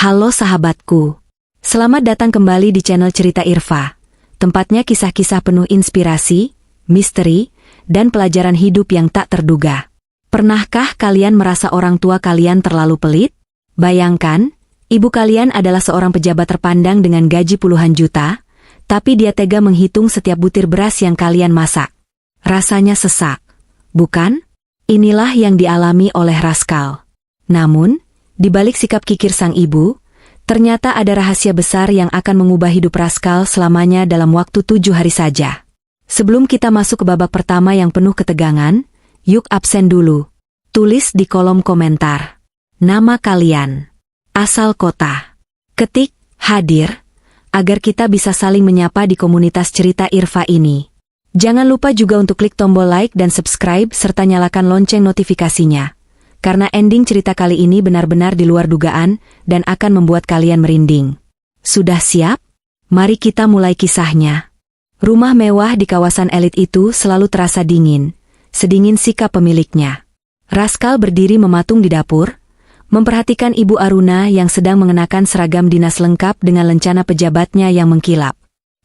Halo sahabatku. Selamat datang kembali di channel Cerita Irfa. Tempatnya kisah-kisah penuh inspirasi, misteri, dan pelajaran hidup yang tak terduga. Pernahkah kalian merasa orang tua kalian terlalu pelit? Bayangkan, ibu kalian adalah seorang pejabat terpandang dengan gaji puluhan juta, tapi dia tega menghitung setiap butir beras yang kalian masak. Rasanya sesak, bukan? Inilah yang dialami oleh Rascal. Namun, di balik sikap kikir sang ibu, ternyata ada rahasia besar yang akan mengubah hidup Rascal selamanya dalam waktu 7 hari saja. Sebelum kita masuk ke babak pertama yang penuh ketegangan, yuk absen dulu. Tulis di kolom komentar nama kalian, asal kota, ketik hadir, agar kita bisa saling menyapa di komunitas Cerita Irfa ini. Jangan lupa juga untuk klik tombol like dan subscribe serta nyalakan lonceng notifikasinya. Karena ending cerita kali ini benar-benar di luar dugaan dan akan membuat kalian merinding. Sudah siap? Mari kita mulai kisahnya. Rumah mewah di kawasan elit itu selalu terasa dingin, sedingin sikap pemiliknya. Rascal berdiri mematung di dapur, memperhatikan Ibu Aruna yang sedang mengenakan seragam dinas lengkap dengan lencana pejabatnya yang mengkilap.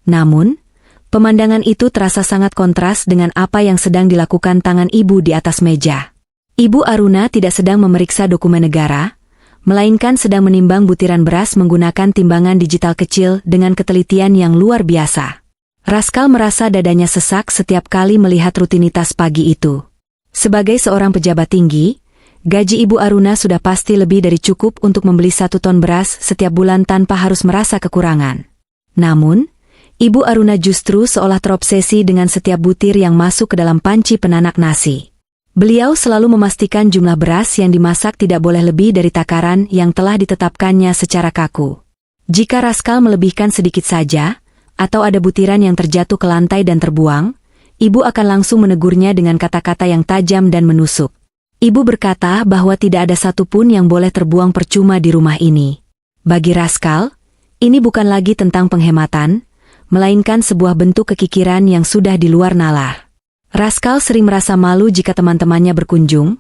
Namun, pemandangan itu terasa sangat kontras dengan apa yang sedang dilakukan tangan ibu di atas meja. Ibu Aruna tidak sedang memeriksa dokumen negara, melainkan sedang menimbang butiran beras menggunakan timbangan digital kecil dengan ketelitian yang luar biasa. Rascal merasa dadanya sesak setiap kali melihat rutinitas pagi itu. Sebagai seorang pejabat tinggi, gaji Ibu Aruna sudah pasti lebih dari cukup untuk membeli 1 ton beras setiap bulan tanpa harus merasa kekurangan. Namun, Ibu Aruna justru seolah terobsesi dengan setiap butir yang masuk ke dalam panci penanak nasi. Beliau selalu memastikan jumlah beras yang dimasak tidak boleh lebih dari takaran yang telah ditetapkannya secara kaku. Jika Rascal melebihkan sedikit saja, atau ada butiran yang terjatuh ke lantai dan terbuang, ibu akan langsung menegurnya dengan kata-kata yang tajam dan menusuk. Ibu berkata bahwa tidak ada satupun yang boleh terbuang percuma di rumah ini. Bagi Rascal, ini bukan lagi tentang penghematan, melainkan sebuah bentuk kekikiran yang sudah di luar nalar. Rascal sering merasa malu jika teman-temannya berkunjung,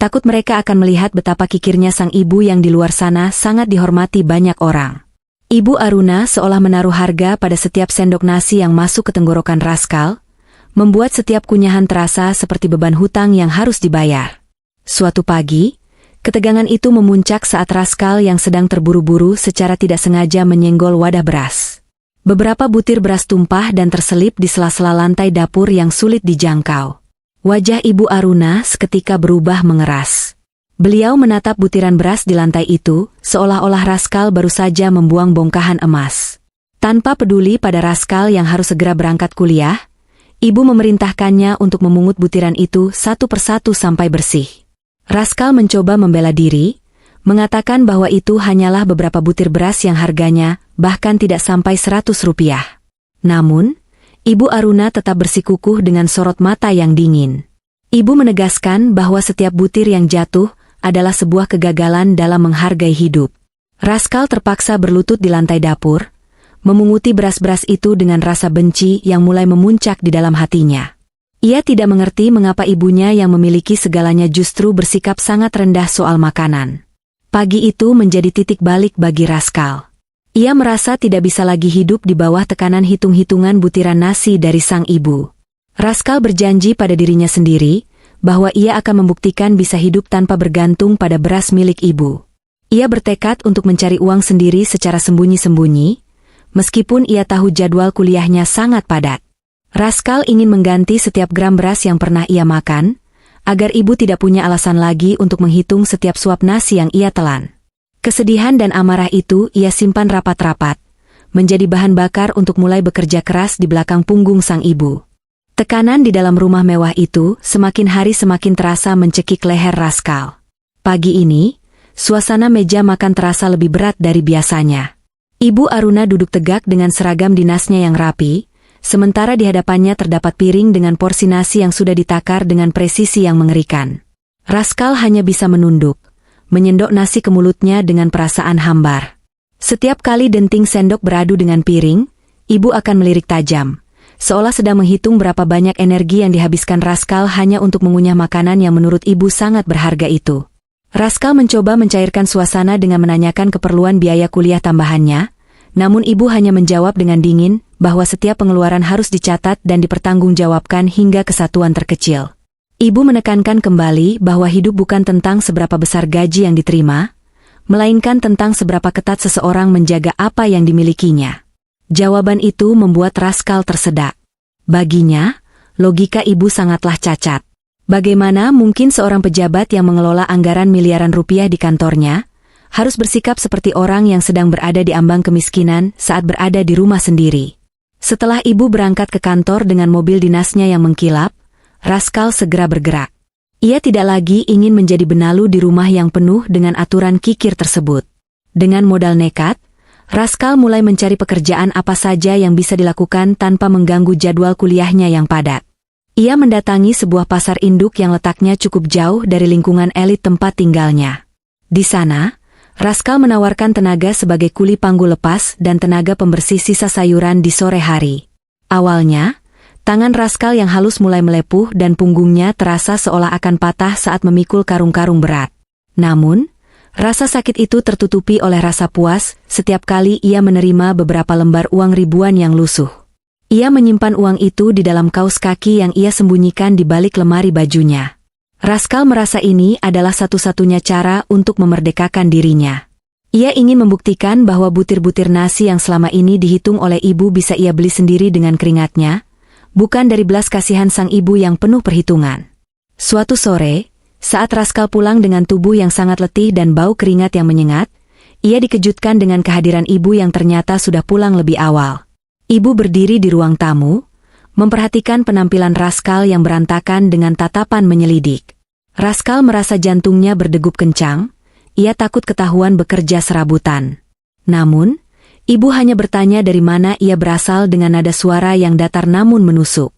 takut mereka akan melihat betapa kikirnya sang ibu yang di luar sana sangat dihormati banyak orang. Ibu Aruna seolah menaruh harga pada setiap sendok nasi yang masuk ke tenggorokan Rascal, membuat setiap kunyahan terasa seperti beban hutang yang harus dibayar. Suatu pagi, ketegangan itu memuncak saat Rascal yang sedang terburu-buru secara tidak sengaja menyenggol wadah beras. Beberapa butir beras tumpah dan terselip di sela-sela lantai dapur yang sulit dijangkau. Wajah Ibu Aruna seketika berubah mengeras. Beliau menatap butiran beras di lantai itu, seolah-olah Rascal baru saja membuang bongkahan emas. Tanpa peduli pada Rascal yang harus segera berangkat kuliah, ibu memerintahkannya untuk memungut butiran itu satu persatu sampai bersih. Rascal mencoba membela diri, mengatakan bahwa itu hanyalah beberapa butir beras yang harganya bahkan tidak sampai 100 rupiah. Namun, Ibu Aruna tetap bersikukuh dengan sorot mata yang dingin. Ibu menegaskan bahwa setiap butir yang jatuh adalah sebuah kegagalan dalam menghargai hidup. Rascal terpaksa berlutut di lantai dapur, memunguti beras-beras itu dengan rasa benci yang mulai memuncak di dalam hatinya. Ia tidak mengerti mengapa ibunya yang memiliki segalanya justru bersikap sangat rendah soal makanan. Pagi itu menjadi titik balik bagi Rascal. Ia merasa tidak bisa lagi hidup di bawah tekanan hitung-hitungan butiran nasi dari sang ibu. Rascal berjanji pada dirinya sendiri bahwa ia akan membuktikan bisa hidup tanpa bergantung pada beras milik ibu. Ia bertekad untuk mencari uang sendiri secara sembunyi-sembunyi, meskipun ia tahu jadwal kuliahnya sangat padat. Rascal ingin mengganti setiap gram beras yang pernah ia makan, agar ibu tidak punya alasan lagi untuk menghitung setiap suap nasi yang ia telan. Kesedihan dan amarah itu ia simpan rapat-rapat, menjadi bahan bakar untuk mulai bekerja keras di belakang punggung sang ibu. Tekanan di dalam rumah mewah itu semakin hari semakin terasa mencekik leher Rascal. Pagi ini, suasana meja makan terasa lebih berat dari biasanya. Ibu Aruna duduk tegak dengan seragam dinasnya yang rapi, sementara di hadapannya terdapat piring dengan porsi nasi yang sudah ditakar dengan presisi yang mengerikan. Rascal hanya bisa menunduk, menyendok nasi ke mulutnya dengan perasaan hambar. Setiap kali denting sendok beradu dengan piring, ibu akan melirik tajam, seolah sedang menghitung berapa banyak energi yang dihabiskan Rascal hanya untuk mengunyah makanan yang menurut ibu sangat berharga itu. Raskal mencoba mencairkan suasana dengan menanyakan keperluan biaya kuliah tambahannya, namun ibu hanya menjawab dengan dingin bahwa setiap pengeluaran harus dicatat dan dipertanggungjawabkan hingga kesatuan terkecil. Ibu menekankan kembali bahwa hidup bukan tentang seberapa besar gaji yang diterima, melainkan tentang seberapa ketat seseorang menjaga apa yang dimilikinya. Jawaban itu membuat Raskal tersedak. Baginya, logika ibu sangatlah cacat. Bagaimana mungkin seorang pejabat yang mengelola anggaran miliaran rupiah di kantornya harus bersikap seperti orang yang sedang berada di ambang kemiskinan saat berada di rumah sendiri? Setelah ibu berangkat ke kantor dengan mobil dinasnya yang mengkilap, Raskal segera bergerak. Ia tidak lagi ingin menjadi benalu di rumah yang penuh dengan aturan kikir tersebut. Dengan modal nekat, Raskal mulai mencari pekerjaan apa saja yang bisa dilakukan tanpa mengganggu jadwal kuliahnya yang padat. Ia mendatangi sebuah pasar induk yang letaknya cukup jauh dari lingkungan elit tempat tinggalnya. Di sana, Raskal menawarkan tenaga sebagai kuli panggul lepas dan tenaga pembersih sisa sayuran di sore hari. Awalnya, tangan Raskal yang halus mulai melepuh dan punggungnya terasa seolah akan patah saat memikul karung-karung berat. Namun, rasa sakit itu tertutupi oleh rasa puas setiap kali ia menerima beberapa lembar uang ribuan yang lusuh. Ia menyimpan uang itu di dalam kaos kaki yang ia sembunyikan di balik lemari bajunya. Raskal merasa ini adalah satu-satunya cara untuk memerdekakan dirinya. Ia ingin membuktikan bahwa butir-butir nasi yang selama ini dihitung oleh ibu bisa ia beli sendiri dengan keringatnya, bukan dari belas kasihan sang ibu yang penuh perhitungan. Suatu sore, saat Raskal pulang dengan tubuh yang sangat letih dan bau keringat yang menyengat, ia dikejutkan dengan kehadiran ibu yang ternyata sudah pulang lebih awal. Ibu berdiri di ruang tamu, memperhatikan penampilan Raskal yang berantakan dengan tatapan menyelidik. Raskal merasa jantungnya berdegup kencang, ia takut ketahuan bekerja serabutan. Namun, ibu hanya bertanya dari mana ia berasal dengan nada suara yang datar namun menusuk.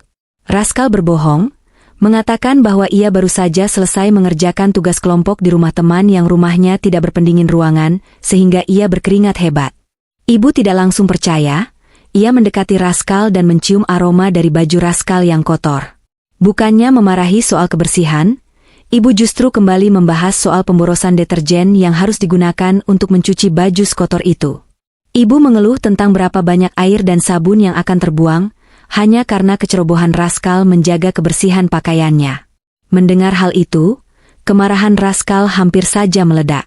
Raskal berbohong, mengatakan bahwa ia baru saja selesai mengerjakan tugas kelompok di rumah teman yang rumahnya tidak berpendingin ruangan, sehingga ia berkeringat hebat. Ibu tidak langsung percaya. Ia mendekati Raskal dan mencium aroma dari baju Raskal yang kotor. Bukannya memarahi soal kebersihan, ibu justru kembali membahas soal pemborosan deterjen yang harus digunakan untuk mencuci baju kotor itu. Ibu mengeluh tentang berapa banyak air dan sabun yang akan terbuang, hanya karena kecerobohan Raskal menjaga kebersihan pakaiannya. Mendengar hal itu, kemarahan Raskal hampir saja meledak.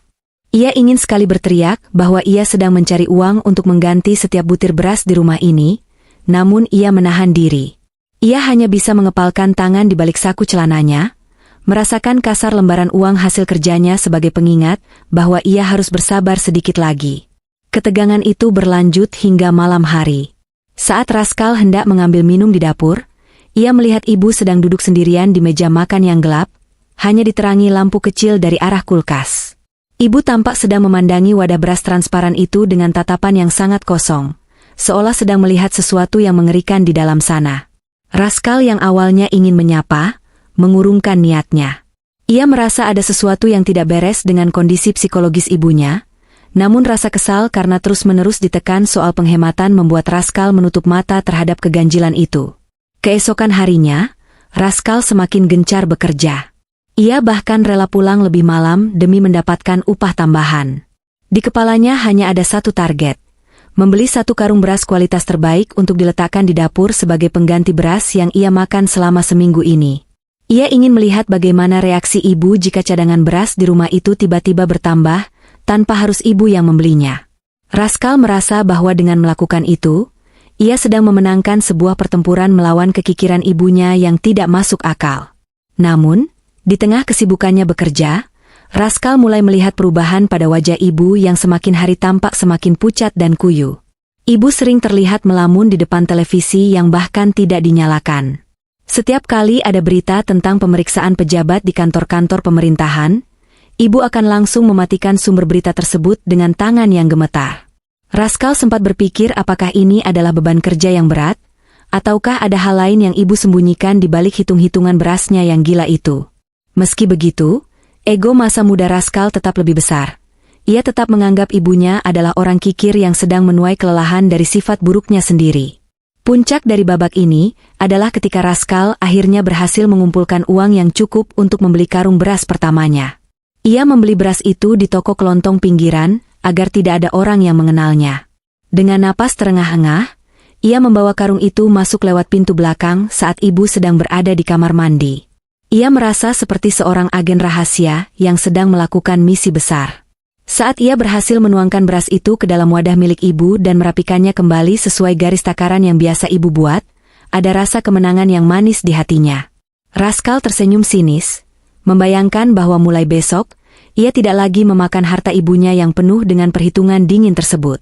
Ia ingin sekali berteriak bahwa ia sedang mencari uang untuk mengganti setiap butir beras di rumah ini, namun ia menahan diri. Ia hanya bisa mengepalkan tangan di balik saku celananya, merasakan kasar lembaran uang hasil kerjanya sebagai pengingat bahwa ia harus bersabar sedikit lagi. Ketegangan itu berlanjut hingga malam hari. Saat Raskal hendak mengambil minum di dapur, ia melihat ibu sedang duduk sendirian di meja makan yang gelap, hanya diterangi lampu kecil dari arah kulkas. Ibu tampak sedang memandangi wadah beras transparan itu dengan tatapan yang sangat kosong, seolah sedang melihat sesuatu yang mengerikan di dalam sana. Raskal yang awalnya ingin menyapa, mengurungkan niatnya. Ia merasa ada sesuatu yang tidak beres dengan kondisi psikologis ibunya, namun rasa kesal karena terus-menerus ditekan soal penghematan membuat Raskal menutup mata terhadap keganjilan itu. Keesokan harinya, Raskal semakin gencar bekerja. Ia bahkan rela pulang lebih malam demi mendapatkan upah tambahan. Di kepalanya hanya ada satu target, membeli satu karung beras kualitas terbaik untuk diletakkan di dapur sebagai pengganti beras yang ia makan selama seminggu ini. Ia ingin melihat bagaimana reaksi ibu jika cadangan beras di rumah itu tiba-tiba bertambah, tanpa harus ibu yang membelinya. Raskal merasa bahwa dengan melakukan itu, ia sedang memenangkan sebuah pertempuran melawan kekikiran ibunya yang tidak masuk akal. Namun, di tengah kesibukannya bekerja, Raskal mulai melihat perubahan pada wajah ibu yang semakin hari tampak semakin pucat dan kuyu. Ibu sering terlihat melamun di depan televisi yang bahkan tidak dinyalakan. Setiap kali ada berita tentang pemeriksaan pejabat di kantor-kantor pemerintahan, ibu akan langsung mematikan sumber berita tersebut dengan tangan yang gemetar. Raskal sempat berpikir apakah ini adalah beban kerja yang berat, ataukah ada hal lain yang ibu sembunyikan di balik hitung-hitungan berasnya yang gila itu. Meski begitu, ego masa muda Raskal tetap lebih besar. Ia tetap menganggap ibunya adalah orang kikir yang sedang menuai kelelahan dari sifat buruknya sendiri. Puncak dari babak ini adalah ketika Raskal akhirnya berhasil mengumpulkan uang yang cukup untuk membeli karung beras pertamanya. Ia membeli beras itu di toko kelontong pinggiran, agar tidak ada orang yang mengenalnya. Dengan napas terengah-engah, ia membawa karung itu masuk lewat pintu belakang saat ibu sedang berada di kamar mandi. Ia merasa seperti seorang agen rahasia yang sedang melakukan misi besar. Saat ia berhasil menuangkan beras itu ke dalam wadah milik ibu dan merapikannya kembali sesuai garis takaran yang biasa ibu buat, ada rasa kemenangan yang manis di hatinya. Rascal tersenyum sinis, membayangkan bahwa mulai besok, ia tidak lagi memakan harta ibunya yang penuh dengan perhitungan dingin tersebut.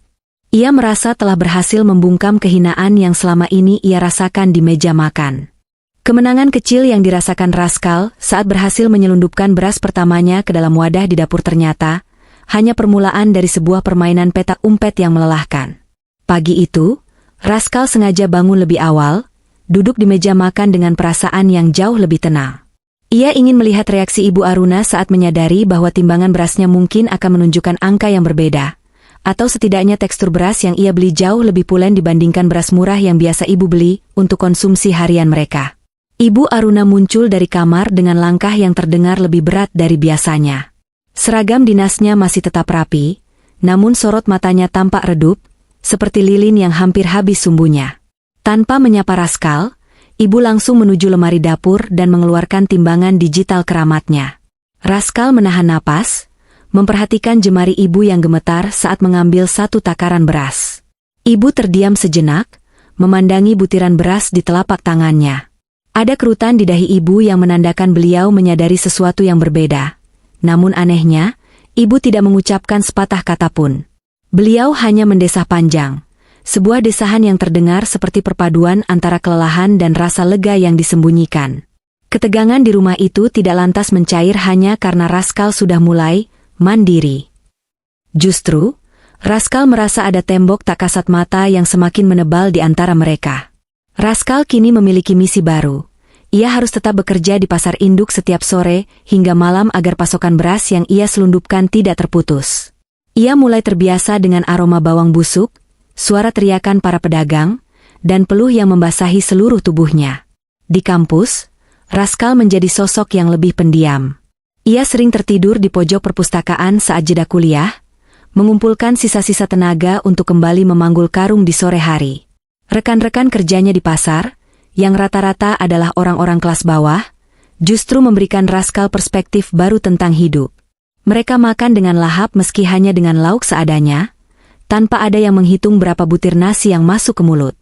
Ia merasa telah berhasil membungkam kehinaan yang selama ini ia rasakan di meja makan. Kemenangan kecil yang dirasakan Rascal saat berhasil menyelundupkan beras pertamanya ke dalam wadah di dapur ternyata hanya permulaan dari sebuah permainan petak umpet yang melelahkan. Pagi itu, Rascal sengaja bangun lebih awal, duduk di meja makan dengan perasaan yang jauh lebih tenang. Ia ingin melihat reaksi Ibu Aruna saat menyadari bahwa timbangan berasnya mungkin akan menunjukkan angka yang berbeda, atau setidaknya tekstur beras yang ia beli jauh lebih pulen dibandingkan beras murah yang biasa ibu beli untuk konsumsi harian mereka. Ibu Aruna muncul dari kamar dengan langkah yang terdengar lebih berat dari biasanya. Seragam dinasnya masih tetap rapi, namun sorot matanya tampak redup, seperti lilin yang hampir habis sumbunya. Tanpa menyapa Rascal, ibu langsung menuju lemari dapur dan mengeluarkan timbangan digital keramatnya. Rascal menahan napas, memperhatikan jemari ibu yang gemetar saat mengambil satu takaran beras. Ibu terdiam sejenak, memandangi butiran beras di telapak tangannya. Ada kerutan di dahi ibu yang menandakan beliau menyadari sesuatu yang berbeda. Namun anehnya, ibu tidak mengucapkan sepatah kata pun. Beliau hanya mendesah panjang. Sebuah desahan yang terdengar seperti perpaduan antara kelelahan dan rasa lega yang disembunyikan. Ketegangan di rumah itu tidak lantas mencair hanya karena Rascal sudah mulai mandiri. Justru, Rascal merasa ada tembok tak kasat mata yang semakin menebal di antara mereka. Rascal kini memiliki misi baru. Ia harus tetap bekerja di pasar induk setiap sore hingga malam agar pasokan beras yang ia selundupkan tidak terputus. Ia mulai terbiasa dengan aroma bawang busuk, suara teriakan para pedagang, dan peluh yang membasahi seluruh tubuhnya. Di kampus, Rascal menjadi sosok yang lebih pendiam. Ia sering tertidur di pojok perpustakaan saat jeda kuliah, mengumpulkan sisa-sisa tenaga untuk kembali memanggul karung di sore hari. Rekan-rekan kerjanya di pasar, yang rata-rata adalah orang-orang kelas bawah, justru memberikan Rascal perspektif baru tentang hidup. Mereka makan dengan lahap meski hanya dengan lauk seadanya, tanpa ada yang menghitung berapa butir nasi yang masuk ke mulut.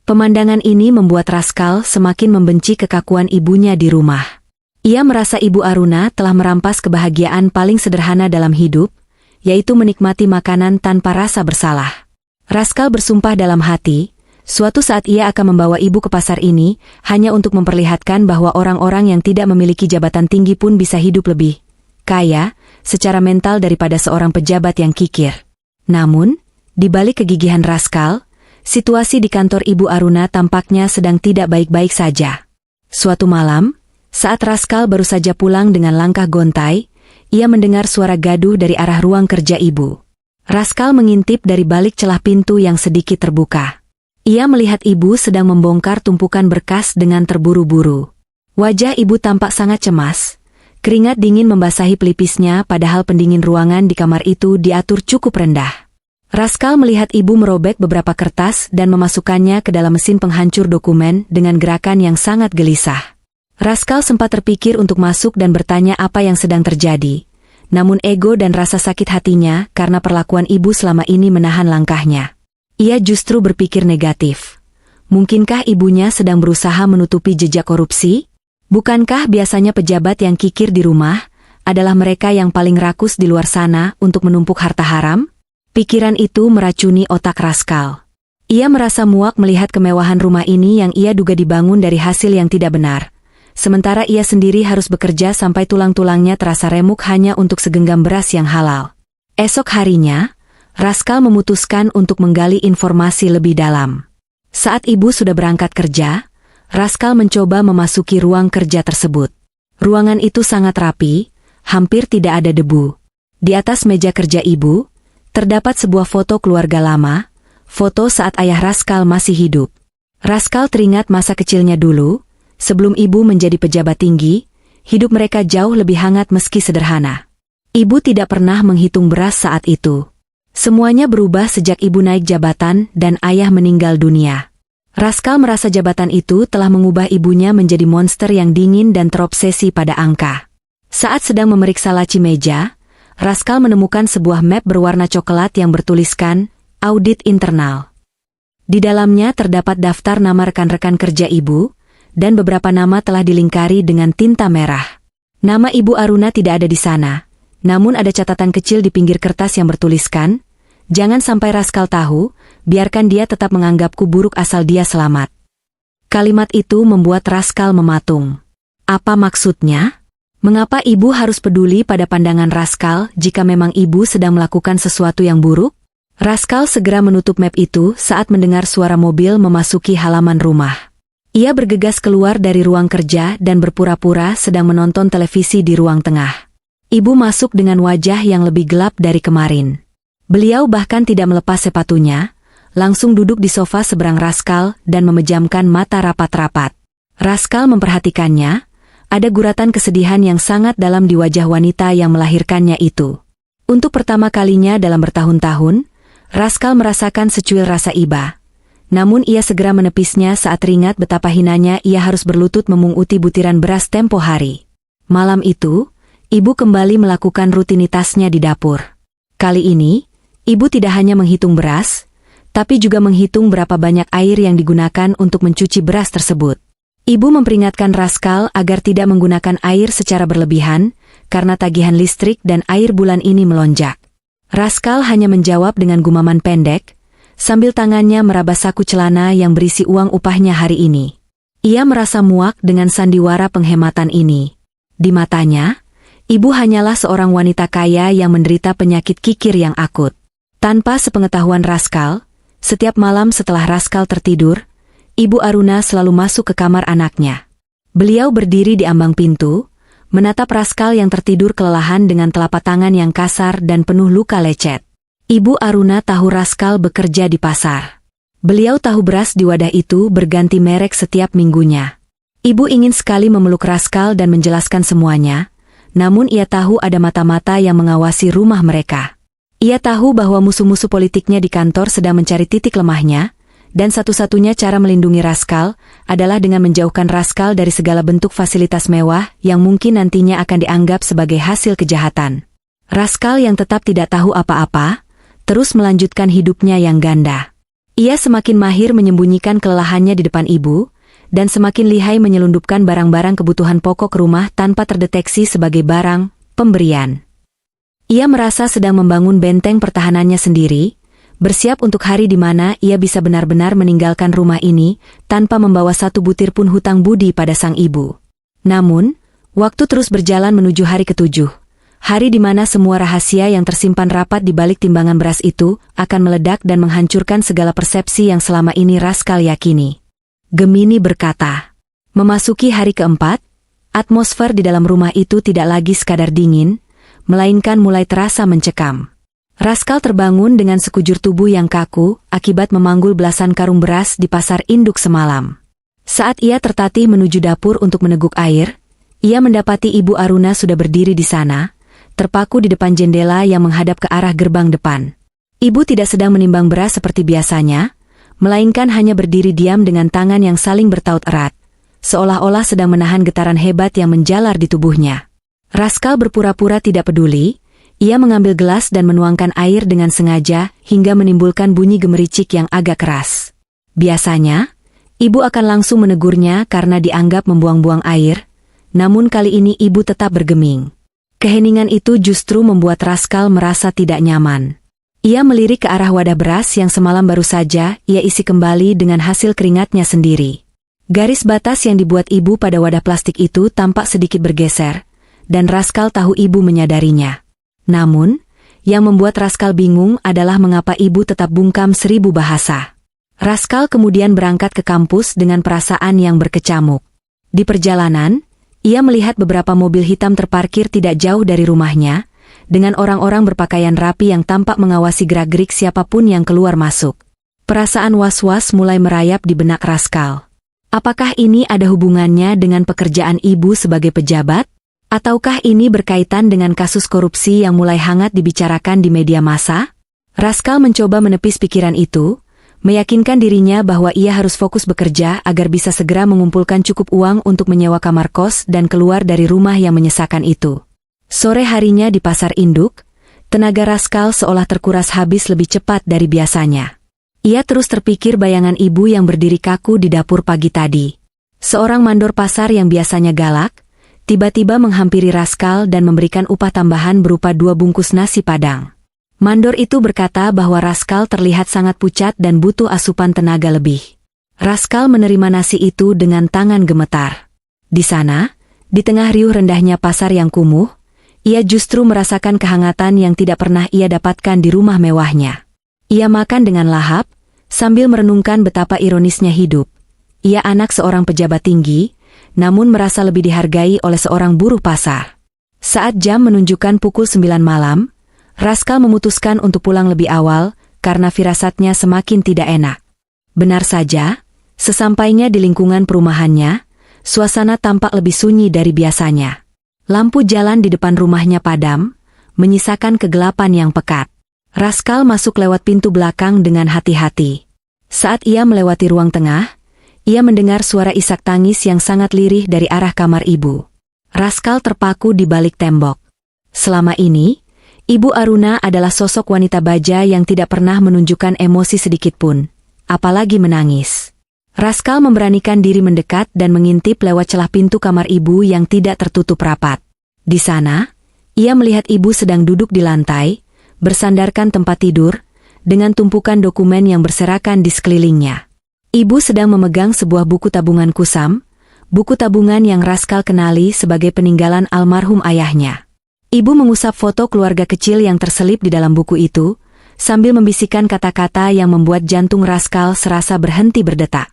Pemandangan ini membuat Rascal semakin membenci kekakuan ibunya di rumah. Ia merasa Ibu Aruna telah merampas kebahagiaan paling sederhana dalam hidup, yaitu menikmati makanan tanpa rasa bersalah. Rascal bersumpah dalam hati, suatu saat ia akan membawa ibu ke pasar ini, hanya untuk memperlihatkan bahwa orang-orang yang tidak memiliki jabatan tinggi pun bisa hidup lebih kaya, secara mental daripada seorang pejabat yang kikir. Namun, di balik kegigihan Rascal, situasi di kantor Ibu Aruna tampaknya sedang tidak baik-baik saja. Suatu malam, saat Rascal baru saja pulang dengan langkah gontai, ia mendengar suara gaduh dari arah ruang kerja ibu. Rascal mengintip dari balik celah pintu yang sedikit terbuka. Ia melihat ibu sedang membongkar tumpukan berkas dengan terburu-buru. Wajah ibu tampak sangat cemas. Keringat dingin membasahi pelipisnya padahal pendingin ruangan di kamar itu diatur cukup rendah. Rascal melihat ibu merobek beberapa kertas dan memasukkannya ke dalam mesin penghancur dokumen dengan gerakan yang sangat gelisah. Rascal sempat terpikir untuk masuk dan bertanya apa yang sedang terjadi. Namun ego dan rasa sakit hatinya karena perlakuan ibu selama ini menahan langkahnya. Ia justru berpikir negatif. Mungkinkah ibunya sedang berusaha menutupi jejak korupsi? Bukankah biasanya pejabat yang kikir di rumah adalah mereka yang paling rakus di luar sana untuk menumpuk harta haram? Pikiran itu meracuni otak Rascal. Ia merasa muak melihat kemewahan rumah ini yang ia duga dibangun dari hasil yang tidak benar. Sementara ia sendiri harus bekerja sampai tulang-tulangnya terasa remuk hanya untuk segenggam beras yang halal. Esok harinya, Rascal memutuskan untuk menggali informasi lebih dalam. Saat ibu sudah berangkat kerja, Rascal mencoba memasuki ruang kerja tersebut. Ruangan itu sangat rapi, hampir tidak ada debu. Di atas meja kerja ibu, terdapat sebuah foto keluarga lama, foto saat ayah Rascal masih hidup. Rascal teringat masa kecilnya dulu, sebelum ibu menjadi pejabat tinggi, hidup mereka jauh lebih hangat meski sederhana. Ibu tidak pernah menghitung beras saat itu. Semuanya berubah sejak ibu naik jabatan dan ayah meninggal dunia. Raskal merasa jabatan itu telah mengubah ibunya menjadi monster yang dingin dan terobsesi pada angka. Saat sedang memeriksa laci meja, Raskal menemukan sebuah map berwarna coklat yang bertuliskan, Audit Internal. Di dalamnya terdapat daftar nama rekan-rekan kerja ibu, dan beberapa nama telah dilingkari dengan tinta merah. Nama Ibu Aruna tidak ada di sana, namun ada catatan kecil di pinggir kertas yang bertuliskan, jangan sampai Raskal tahu, biarkan dia tetap menganggapku buruk asal dia selamat. Kalimat itu membuat Raskal mematung. Apa maksudnya? Mengapa ibu harus peduli pada pandangan Raskal jika memang ibu sedang melakukan sesuatu yang buruk? Raskal segera menutup map itu saat mendengar suara mobil memasuki halaman rumah. Ia bergegas keluar dari ruang kerja dan berpura-pura sedang menonton televisi di ruang tengah. Ibu masuk dengan wajah yang lebih gelap dari kemarin. Beliau bahkan tidak melepas sepatunya, langsung duduk di sofa seberang Raskal dan memejamkan mata rapat-rapat. Raskal memperhatikannya, ada guratan kesedihan yang sangat dalam di wajah wanita yang melahirkannya itu. Untuk pertama kalinya dalam bertahun-tahun, Raskal merasakan secuil rasa iba. Namun ia segera menepisnya saat teringat betapa hinanya ia harus berlutut memunguti butiran beras tempo hari. Malam itu, ibu kembali melakukan rutinitasnya di dapur. Kali ini, ibu tidak hanya menghitung beras, tapi juga menghitung berapa banyak air yang digunakan untuk mencuci beras tersebut. Ibu memperingatkan Raskal agar tidak menggunakan air secara berlebihan, karena tagihan listrik dan air bulan ini melonjak. Raskal hanya menjawab dengan gumaman pendek, sambil tangannya meraba saku celana yang berisi uang upahnya hari ini. Ia merasa muak dengan sandiwara penghematan ini. Di matanya, ibu hanyalah seorang wanita kaya yang menderita penyakit kikir yang akut. Tanpa sepengetahuan Raskal, setiap malam setelah Raskal tertidur, Ibu Aruna selalu masuk ke kamar anaknya. Beliau berdiri di ambang pintu, menatap Raskal yang tertidur kelelahan dengan telapak tangan yang kasar dan penuh luka lecet. Ibu Aruna tahu Raskal bekerja di pasar. Beliau tahu beras di wadah itu berganti merek setiap minggunya. Ibu ingin sekali memeluk Raskal dan menjelaskan semuanya, namun ia tahu ada mata-mata yang mengawasi rumah mereka. Ia tahu bahwa musuh-musuh politiknya di kantor sedang mencari titik lemahnya, dan satu-satunya cara melindungi Raskal adalah dengan menjauhkan Raskal dari segala bentuk fasilitas mewah yang mungkin nantinya akan dianggap sebagai hasil kejahatan. Raskal yang tetap tidak tahu apa-apa, terus melanjutkan hidupnya yang ganda. Ia semakin mahir menyembunyikan kelelahannya di depan ibu, dan semakin lihai menyelundupkan barang-barang kebutuhan pokok rumah tanpa terdeteksi sebagai barang pemberian. Ia merasa sedang membangun benteng pertahanannya sendiri, bersiap untuk hari di mana ia bisa benar-benar meninggalkan rumah ini tanpa membawa satu butir pun hutang budi pada sang ibu. Namun, waktu terus berjalan menuju hari ketujuh. Hari di mana semua rahasia yang tersimpan rapat di balik timbangan beras itu akan meledak dan menghancurkan segala persepsi yang selama ini Raskal yakini. Gemini berkata, memasuki hari keempat, atmosfer di dalam rumah itu tidak lagi sekadar dingin, melainkan mulai terasa mencekam. Raskal terbangun dengan sekujur tubuh yang kaku akibat memanggul belasan karung beras di pasar induk semalam. Saat ia tertatih menuju dapur untuk meneguk air, ia mendapati Ibu Aruna sudah berdiri di sana, terpaku di depan jendela yang menghadap ke arah gerbang depan. Ibu tidak sedang menimbang beras seperti biasanya, melainkan hanya berdiri diam dengan tangan yang saling bertaut erat, seolah-olah sedang menahan getaran hebat yang menjalar di tubuhnya. Raskal berpura-pura tidak peduli, ia mengambil gelas dan menuangkan air dengan sengaja hingga menimbulkan bunyi gemericik yang agak keras. Biasanya, ibu akan langsung menegurnya karena dianggap membuang-buang air, namun kali ini ibu tetap bergeming. Keheningan itu justru membuat Raskal merasa tidak nyaman. Ia melirik ke arah wadah beras yang semalam baru saja ia isi kembali dengan hasil keringatnya sendiri. Garis batas yang dibuat ibu pada wadah plastik itu tampak sedikit bergeser, dan Raskal tahu ibu menyadarinya. Namun, yang membuat Raskal bingung adalah mengapa ibu tetap bungkam 1000 bahasa. Raskal kemudian berangkat ke kampus dengan perasaan yang berkecamuk. Di perjalanan, ia melihat beberapa mobil hitam terparkir tidak jauh dari rumahnya, dengan orang-orang berpakaian rapi yang tampak mengawasi gerak-gerik siapapun yang keluar masuk. Perasaan was-was mulai merayap di benak Raskal. Apakah ini ada hubungannya dengan pekerjaan ibu sebagai pejabat? Ataukah ini berkaitan dengan kasus korupsi yang mulai hangat dibicarakan di media massa? Raskal mencoba menepis pikiran itu, meyakinkan dirinya bahwa ia harus fokus bekerja agar bisa segera mengumpulkan cukup uang untuk menyewa kamar kos dan keluar dari rumah yang menyesakan itu. Sore harinya di pasar induk, tenaga Raskal seolah terkuras habis lebih cepat dari biasanya. Ia terus terpikir bayangan ibu yang berdiri kaku di dapur pagi tadi. Seorang mandor pasar yang biasanya galak, tiba-tiba menghampiri Raskal dan memberikan upah tambahan berupa 2 bungkus nasi padang. Mandor itu berkata bahwa Raskal terlihat sangat pucat dan butuh asupan tenaga lebih. Raskal menerima nasi itu dengan tangan gemetar. Di sana, di tengah riuh rendahnya pasar yang kumuh, ia justru merasakan kehangatan yang tidak pernah ia dapatkan di rumah mewahnya. Ia makan dengan lahap, sambil merenungkan betapa ironisnya hidup. Ia anak seorang pejabat tinggi, namun merasa lebih dihargai oleh seorang buruh pasar. Saat jam menunjukkan pukul 9 malam, Raskal memutuskan untuk pulang lebih awal karena firasatnya semakin tidak enak. Benar saja, sesampainya di lingkungan perumahannya, suasana tampak lebih sunyi dari biasanya. Lampu jalan di depan rumahnya padam, menyisakan kegelapan yang pekat. Raskal masuk lewat pintu belakang dengan hati-hati. Saat ia melewati ruang tengah, ia mendengar suara isak tangis yang sangat lirih dari arah kamar ibu. Raskal terpaku di balik tembok. Selama ini, Ibu Aruna adalah sosok wanita baja yang tidak pernah menunjukkan emosi sedikitpun, apalagi menangis. Raskal memberanikan diri mendekat dan mengintip lewat celah pintu kamar ibu yang tidak tertutup rapat. Di sana, ia melihat ibu sedang duduk di lantai, bersandarkan tempat tidur, dengan tumpukan dokumen yang berserakan di sekelilingnya. Ibu sedang memegang sebuah buku tabungan kusam, buku tabungan yang Raskal kenali sebagai peninggalan almarhum ayahnya. Ibu mengusap foto keluarga kecil yang terselip di dalam buku itu, sambil membisikkan kata-kata yang membuat jantung Raskal serasa berhenti berdetak.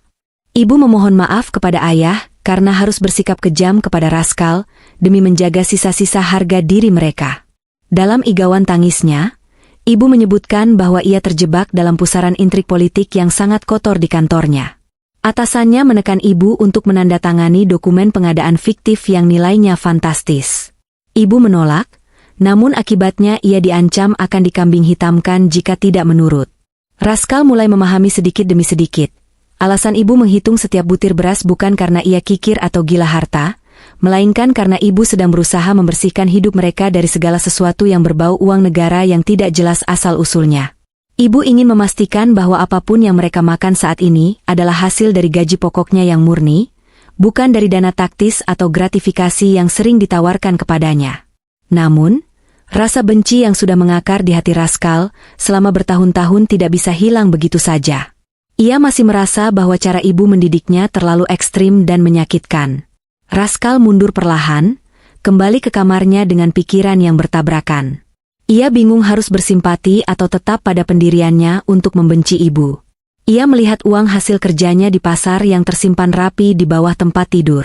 Ibu memohon maaf kepada ayah karena harus bersikap kejam kepada Raskal demi menjaga sisa-sisa harga diri mereka. Dalam igauan tangisnya, ibu menyebutkan bahwa ia terjebak dalam pusaran intrik politik yang sangat kotor di kantornya. Atasannya menekan ibu untuk menandatangani dokumen pengadaan fiktif yang nilainya fantastis. Ibu menolak, namun akibatnya ia diancam akan dikambing hitamkan jika tidak menurut. Raskal mulai memahami sedikit demi sedikit. Alasan ibu menghitung setiap butir beras bukan karena ia kikir atau gila harta, melainkan karena ibu sedang berusaha membersihkan hidup mereka dari segala sesuatu yang berbau uang negara yang tidak jelas asal-usulnya. Ibu ingin memastikan bahwa apapun yang mereka makan saat ini adalah hasil dari gaji pokoknya yang murni, bukan dari dana taktis atau gratifikasi yang sering ditawarkan kepadanya. Namun, rasa benci yang sudah mengakar di hati Raskal selama bertahun-tahun tidak bisa hilang begitu saja. Ia masih merasa bahwa cara ibu mendidiknya terlalu ekstrim dan menyakitkan. Raskal mundur perlahan, kembali ke kamarnya dengan pikiran yang bertabrakan. Ia bingung harus bersimpati atau tetap pada pendiriannya untuk membenci ibu. Ia melihat uang hasil kerjanya di pasar yang tersimpan rapi di bawah tempat tidur.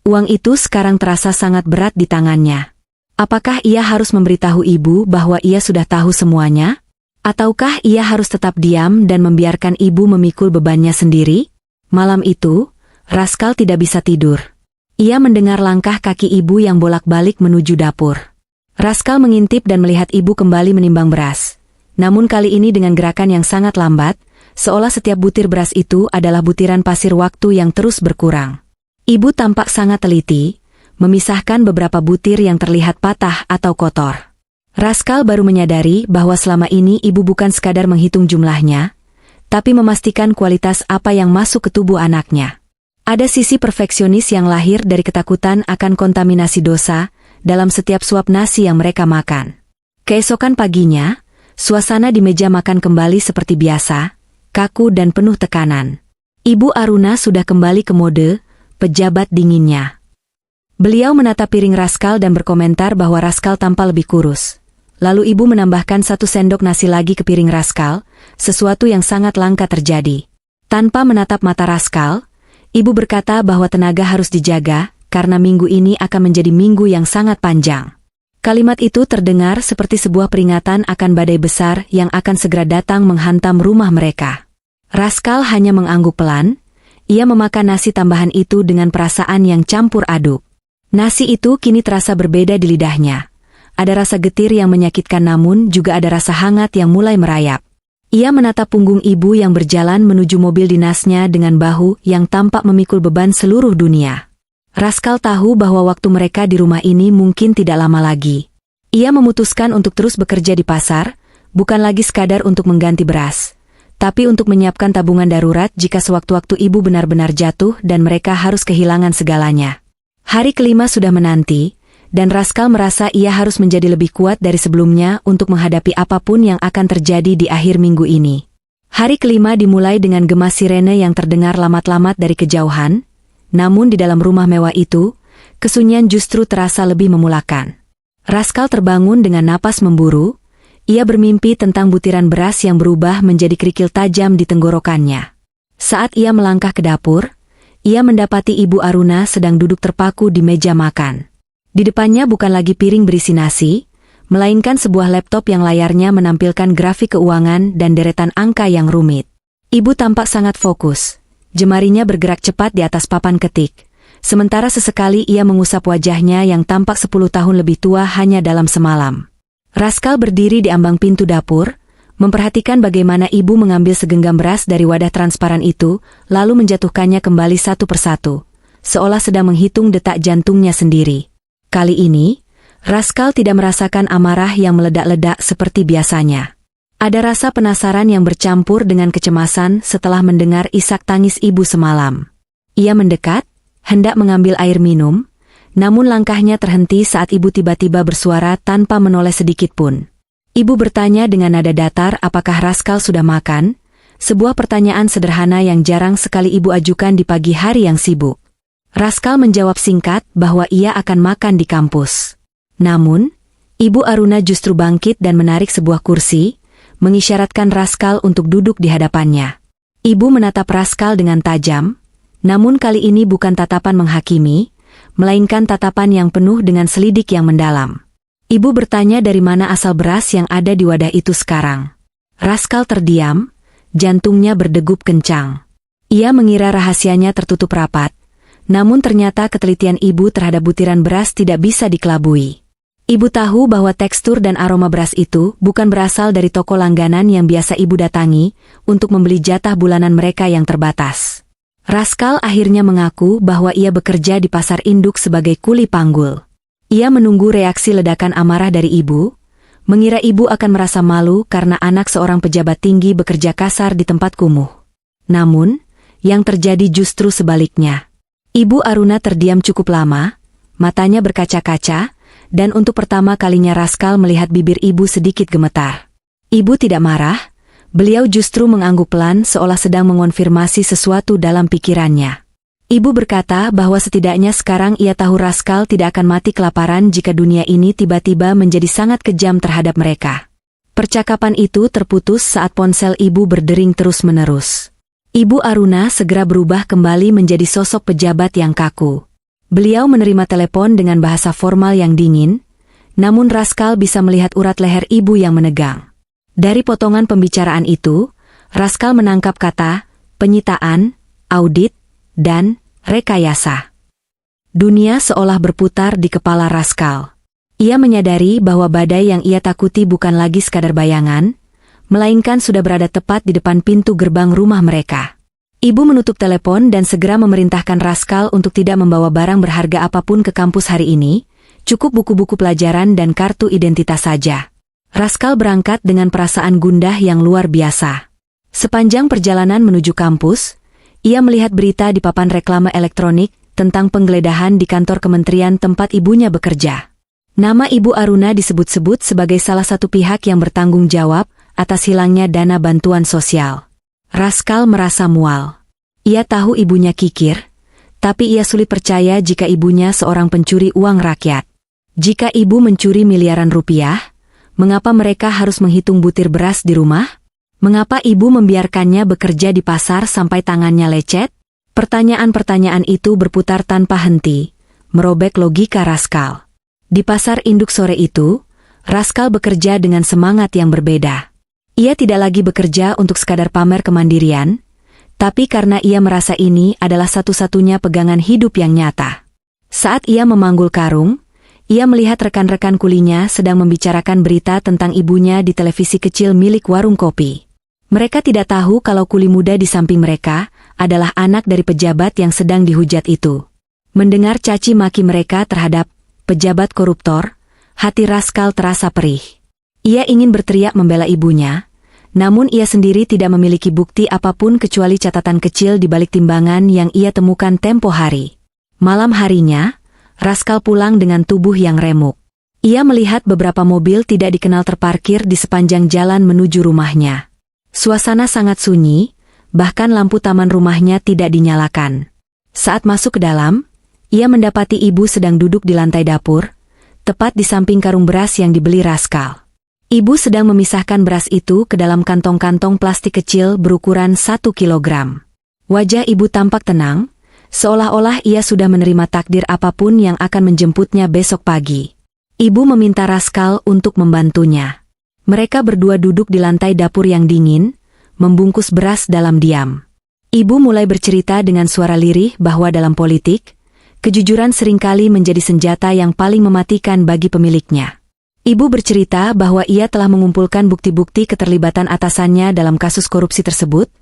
Uang itu sekarang terasa sangat berat di tangannya. Apakah ia harus memberitahu ibu bahwa ia sudah tahu semuanya? Ataukah ia harus tetap diam dan membiarkan ibu memikul bebannya sendiri? Malam itu, Raskal tidak bisa tidur. Ia mendengar langkah kaki ibu yang bolak-balik menuju dapur. Raskal mengintip dan melihat ibu kembali menimbang beras. Namun kali ini dengan gerakan yang sangat lambat, seolah setiap butir beras itu adalah butiran pasir waktu yang terus berkurang. Ibu tampak sangat teliti, memisahkan beberapa butir yang terlihat patah atau kotor. Raskal baru menyadari bahwa selama ini ibu bukan sekadar menghitung jumlahnya, tapi memastikan kualitas apa yang masuk ke tubuh anaknya. Ada sisi perfeksionis yang lahir dari ketakutan akan kontaminasi dosa dalam setiap suap nasi yang mereka makan. Keesokan paginya, suasana di meja makan kembali seperti biasa, kaku dan penuh tekanan. Ibu Aruna sudah kembali ke mode pejabat dinginnya. Beliau menatap piring Raskal dan berkomentar bahwa Raskal tampak lebih kurus. Lalu ibu menambahkan 1 sendok nasi lagi ke piring Raskal, sesuatu yang sangat langka terjadi. Tanpa menatap mata Raskal, ibu berkata bahwa tenaga harus dijaga, karena minggu ini akan menjadi minggu yang sangat panjang. Kalimat itu terdengar seperti sebuah peringatan akan badai besar yang akan segera datang menghantam rumah mereka. Raskal hanya mengangguk pelan, ia memakan nasi tambahan itu dengan perasaan yang campur aduk. Nasi itu kini terasa berbeda di lidahnya. Ada rasa getir yang menyakitkan namun juga ada rasa hangat yang mulai merayap. Ia menatap punggung ibu yang berjalan menuju mobil dinasnya dengan bahu yang tampak memikul beban seluruh dunia. Raskal tahu bahwa waktu mereka di rumah ini mungkin tidak lama lagi. Ia memutuskan untuk terus bekerja di pasar, bukan lagi sekadar untuk mengganti beras, tapi untuk menyiapkan tabungan darurat jika sewaktu-waktu ibu benar-benar jatuh dan mereka harus kehilangan segalanya. Hari kelima sudah menanti, dan Raskal merasa ia harus menjadi lebih kuat dari sebelumnya untuk menghadapi apapun yang akan terjadi di akhir minggu ini. Hari kelima dimulai dengan gema sirene yang terdengar lamat-lamat dari kejauhan, namun di dalam rumah mewah itu, kesunyian justru terasa lebih memulakan. Raskal terbangun dengan napas memburu, ia bermimpi tentang butiran beras yang berubah menjadi kerikil tajam di tenggorokannya. Saat ia melangkah ke dapur, ia mendapati Ibu Aruna sedang duduk terpaku di meja makan. Di depannya bukan lagi piring berisi nasi, melainkan sebuah laptop yang layarnya menampilkan grafik keuangan dan deretan angka yang rumit. Ibu tampak sangat fokus, jemarinya bergerak cepat di atas papan ketik, sementara sesekali ia mengusap wajahnya yang tampak 10 tahun lebih tua hanya dalam semalam. Raskal berdiri di ambang pintu dapur, memperhatikan bagaimana ibu mengambil segenggam beras dari wadah transparan itu, lalu menjatuhkannya kembali satu persatu, seolah sedang menghitung detak jantungnya sendiri. Kali ini, Raskal tidak merasakan amarah yang meledak-ledak seperti biasanya. Ada rasa penasaran yang bercampur dengan kecemasan setelah mendengar isak tangis ibu semalam. Ia mendekat, hendak mengambil air minum, namun langkahnya terhenti saat ibu tiba-tiba bersuara tanpa menoleh sedikit pun. Ibu bertanya dengan nada datar apakah Raskal sudah makan, sebuah pertanyaan sederhana yang jarang sekali ibu ajukan di pagi hari yang sibuk. Raskal menjawab singkat bahwa ia akan makan di kampus. Namun, Ibu Aruna justru bangkit dan menarik sebuah kursi, mengisyaratkan Raskal untuk duduk di hadapannya. Ibu menatap Raskal dengan tajam, namun kali ini bukan tatapan menghakimi, melainkan tatapan yang penuh dengan selidik yang mendalam. Ibu bertanya dari mana asal beras yang ada di wadah itu sekarang. Raskal terdiam, jantungnya berdegup kencang. Ia mengira rahasianya tertutup rapat, namun ternyata ketelitian ibu terhadap butiran beras tidak bisa dikelabui. Ibu tahu bahwa tekstur dan aroma beras itu bukan berasal dari toko langganan yang biasa ibu datangi untuk membeli jatah bulanan mereka yang terbatas. Raskal akhirnya mengaku bahwa ia bekerja di pasar induk sebagai kuli panggul. Ia menunggu reaksi ledakan amarah dari ibu, mengira ibu akan merasa malu karena anak seorang pejabat tinggi bekerja kasar di tempat kumuh. Namun, yang terjadi justru sebaliknya. Ibu Aruna terdiam cukup lama, matanya berkaca-kaca, dan untuk pertama kalinya Raskal melihat bibir ibu sedikit gemetar. Ibu tidak marah, beliau justru mengangguk pelan seolah sedang mengonfirmasi sesuatu dalam pikirannya. Ibu berkata bahwa setidaknya sekarang ia tahu Raskal tidak akan mati kelaparan jika dunia ini tiba-tiba menjadi sangat kejam terhadap mereka. Percakapan itu terputus saat ponsel ibu berdering terus-menerus. Ibu Aruna segera berubah kembali menjadi sosok pejabat yang kaku. Beliau menerima telepon dengan bahasa formal yang dingin, namun Raskal bisa melihat urat leher ibu yang menegang. Dari potongan pembicaraan itu, Raskal menangkap kata, penyitaan, audit, dan rekayasa. Dunia seolah berputar di kepala Raskal. Ia menyadari bahwa badai yang ia takuti bukan lagi sekadar bayangan, melainkan sudah berada tepat di depan pintu gerbang rumah mereka. Ibu menutup telepon dan segera memerintahkan Raskal untuk tidak membawa barang berharga apapun ke kampus hari ini, cukup buku-buku pelajaran dan kartu identitas saja. Raskal berangkat dengan perasaan gundah yang luar biasa. Sepanjang perjalanan menuju kampus, ia melihat berita di papan reklame elektronik tentang penggeledahan di kantor kementerian tempat ibunya bekerja. Nama Ibu Aruna disebut-sebut sebagai salah satu pihak yang bertanggung jawab atas hilangnya dana bantuan sosial. Raskal merasa mual. Ia tahu ibunya kikir, tapi ia sulit percaya jika ibunya seorang pencuri uang rakyat. Jika ibu mencuri miliaran rupiah, mengapa mereka harus menghitung butir beras di rumah? Mengapa ibu membiarkannya bekerja di pasar sampai tangannya lecet? Pertanyaan-pertanyaan itu berputar tanpa henti, merobek logika Raskal. Di pasar induk sore itu, Raskal bekerja dengan semangat yang berbeda. Ia tidak lagi bekerja untuk sekadar pamer kemandirian, tapi karena ia merasa ini adalah satu-satunya pegangan hidup yang nyata. Saat ia memanggul karung, ia melihat rekan-rekan kulinya sedang membicarakan berita tentang ibunya di televisi kecil milik warung kopi. Mereka tidak tahu kalau kuli muda di samping mereka adalah anak dari pejabat yang sedang dihujat itu. Mendengar caci maki mereka terhadap pejabat koruptor, hati Raskal terasa perih. Ia ingin berteriak membela ibunya, namun ia sendiri tidak memiliki bukti apapun kecuali catatan kecil di balik timbangan yang ia temukan tempo hari. Malam harinya, Raskal pulang dengan tubuh yang remuk. Ia melihat beberapa mobil tidak dikenal terparkir di sepanjang jalan menuju rumahnya. Suasana sangat sunyi, bahkan lampu taman rumahnya tidak dinyalakan. Saat masuk ke dalam, ia mendapati ibu sedang duduk di lantai dapur, tepat di samping karung beras yang dibeli Raskal. Ibu sedang memisahkan beras itu ke dalam kantong-kantong plastik kecil berukuran 1 kilogram. Wajah ibu tampak tenang, seolah-olah ia sudah menerima takdir apapun yang akan menjemputnya besok pagi. Ibu meminta Raskal untuk membantunya. Mereka berdua duduk di lantai dapur yang dingin, membungkus beras dalam diam. Ibu mulai bercerita dengan suara lirih bahwa dalam politik, kejujuran seringkali menjadi senjata yang paling mematikan bagi pemiliknya. Ibu bercerita bahwa ia telah mengumpulkan bukti-bukti keterlibatan atasannya dalam kasus korupsi tersebut,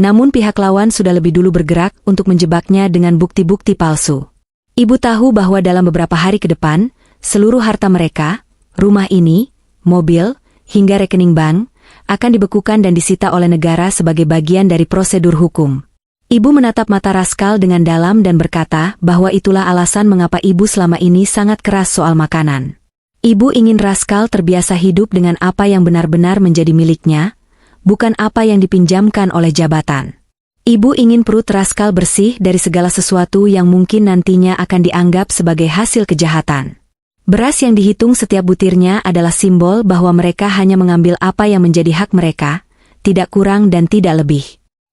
namun pihak lawan sudah lebih dulu bergerak untuk menjebaknya dengan bukti-bukti palsu. Ibu tahu bahwa dalam beberapa hari ke depan, seluruh harta mereka, rumah ini, mobil, hingga rekening bank, akan dibekukan dan disita oleh negara sebagai bagian dari prosedur hukum. Ibu menatap mata Raskal dengan dalam dan berkata bahwa itulah alasan mengapa ibu selama ini sangat keras soal makanan. Ibu ingin Raskal terbiasa hidup dengan apa yang benar-benar menjadi miliknya, bukan apa yang dipinjamkan oleh jabatan. Ibu ingin perut Raskal bersih dari segala sesuatu yang mungkin nantinya akan dianggap sebagai hasil kejahatan. Beras yang dihitung setiap butirnya adalah simbol bahwa mereka hanya mengambil apa yang menjadi hak mereka, tidak kurang dan tidak lebih.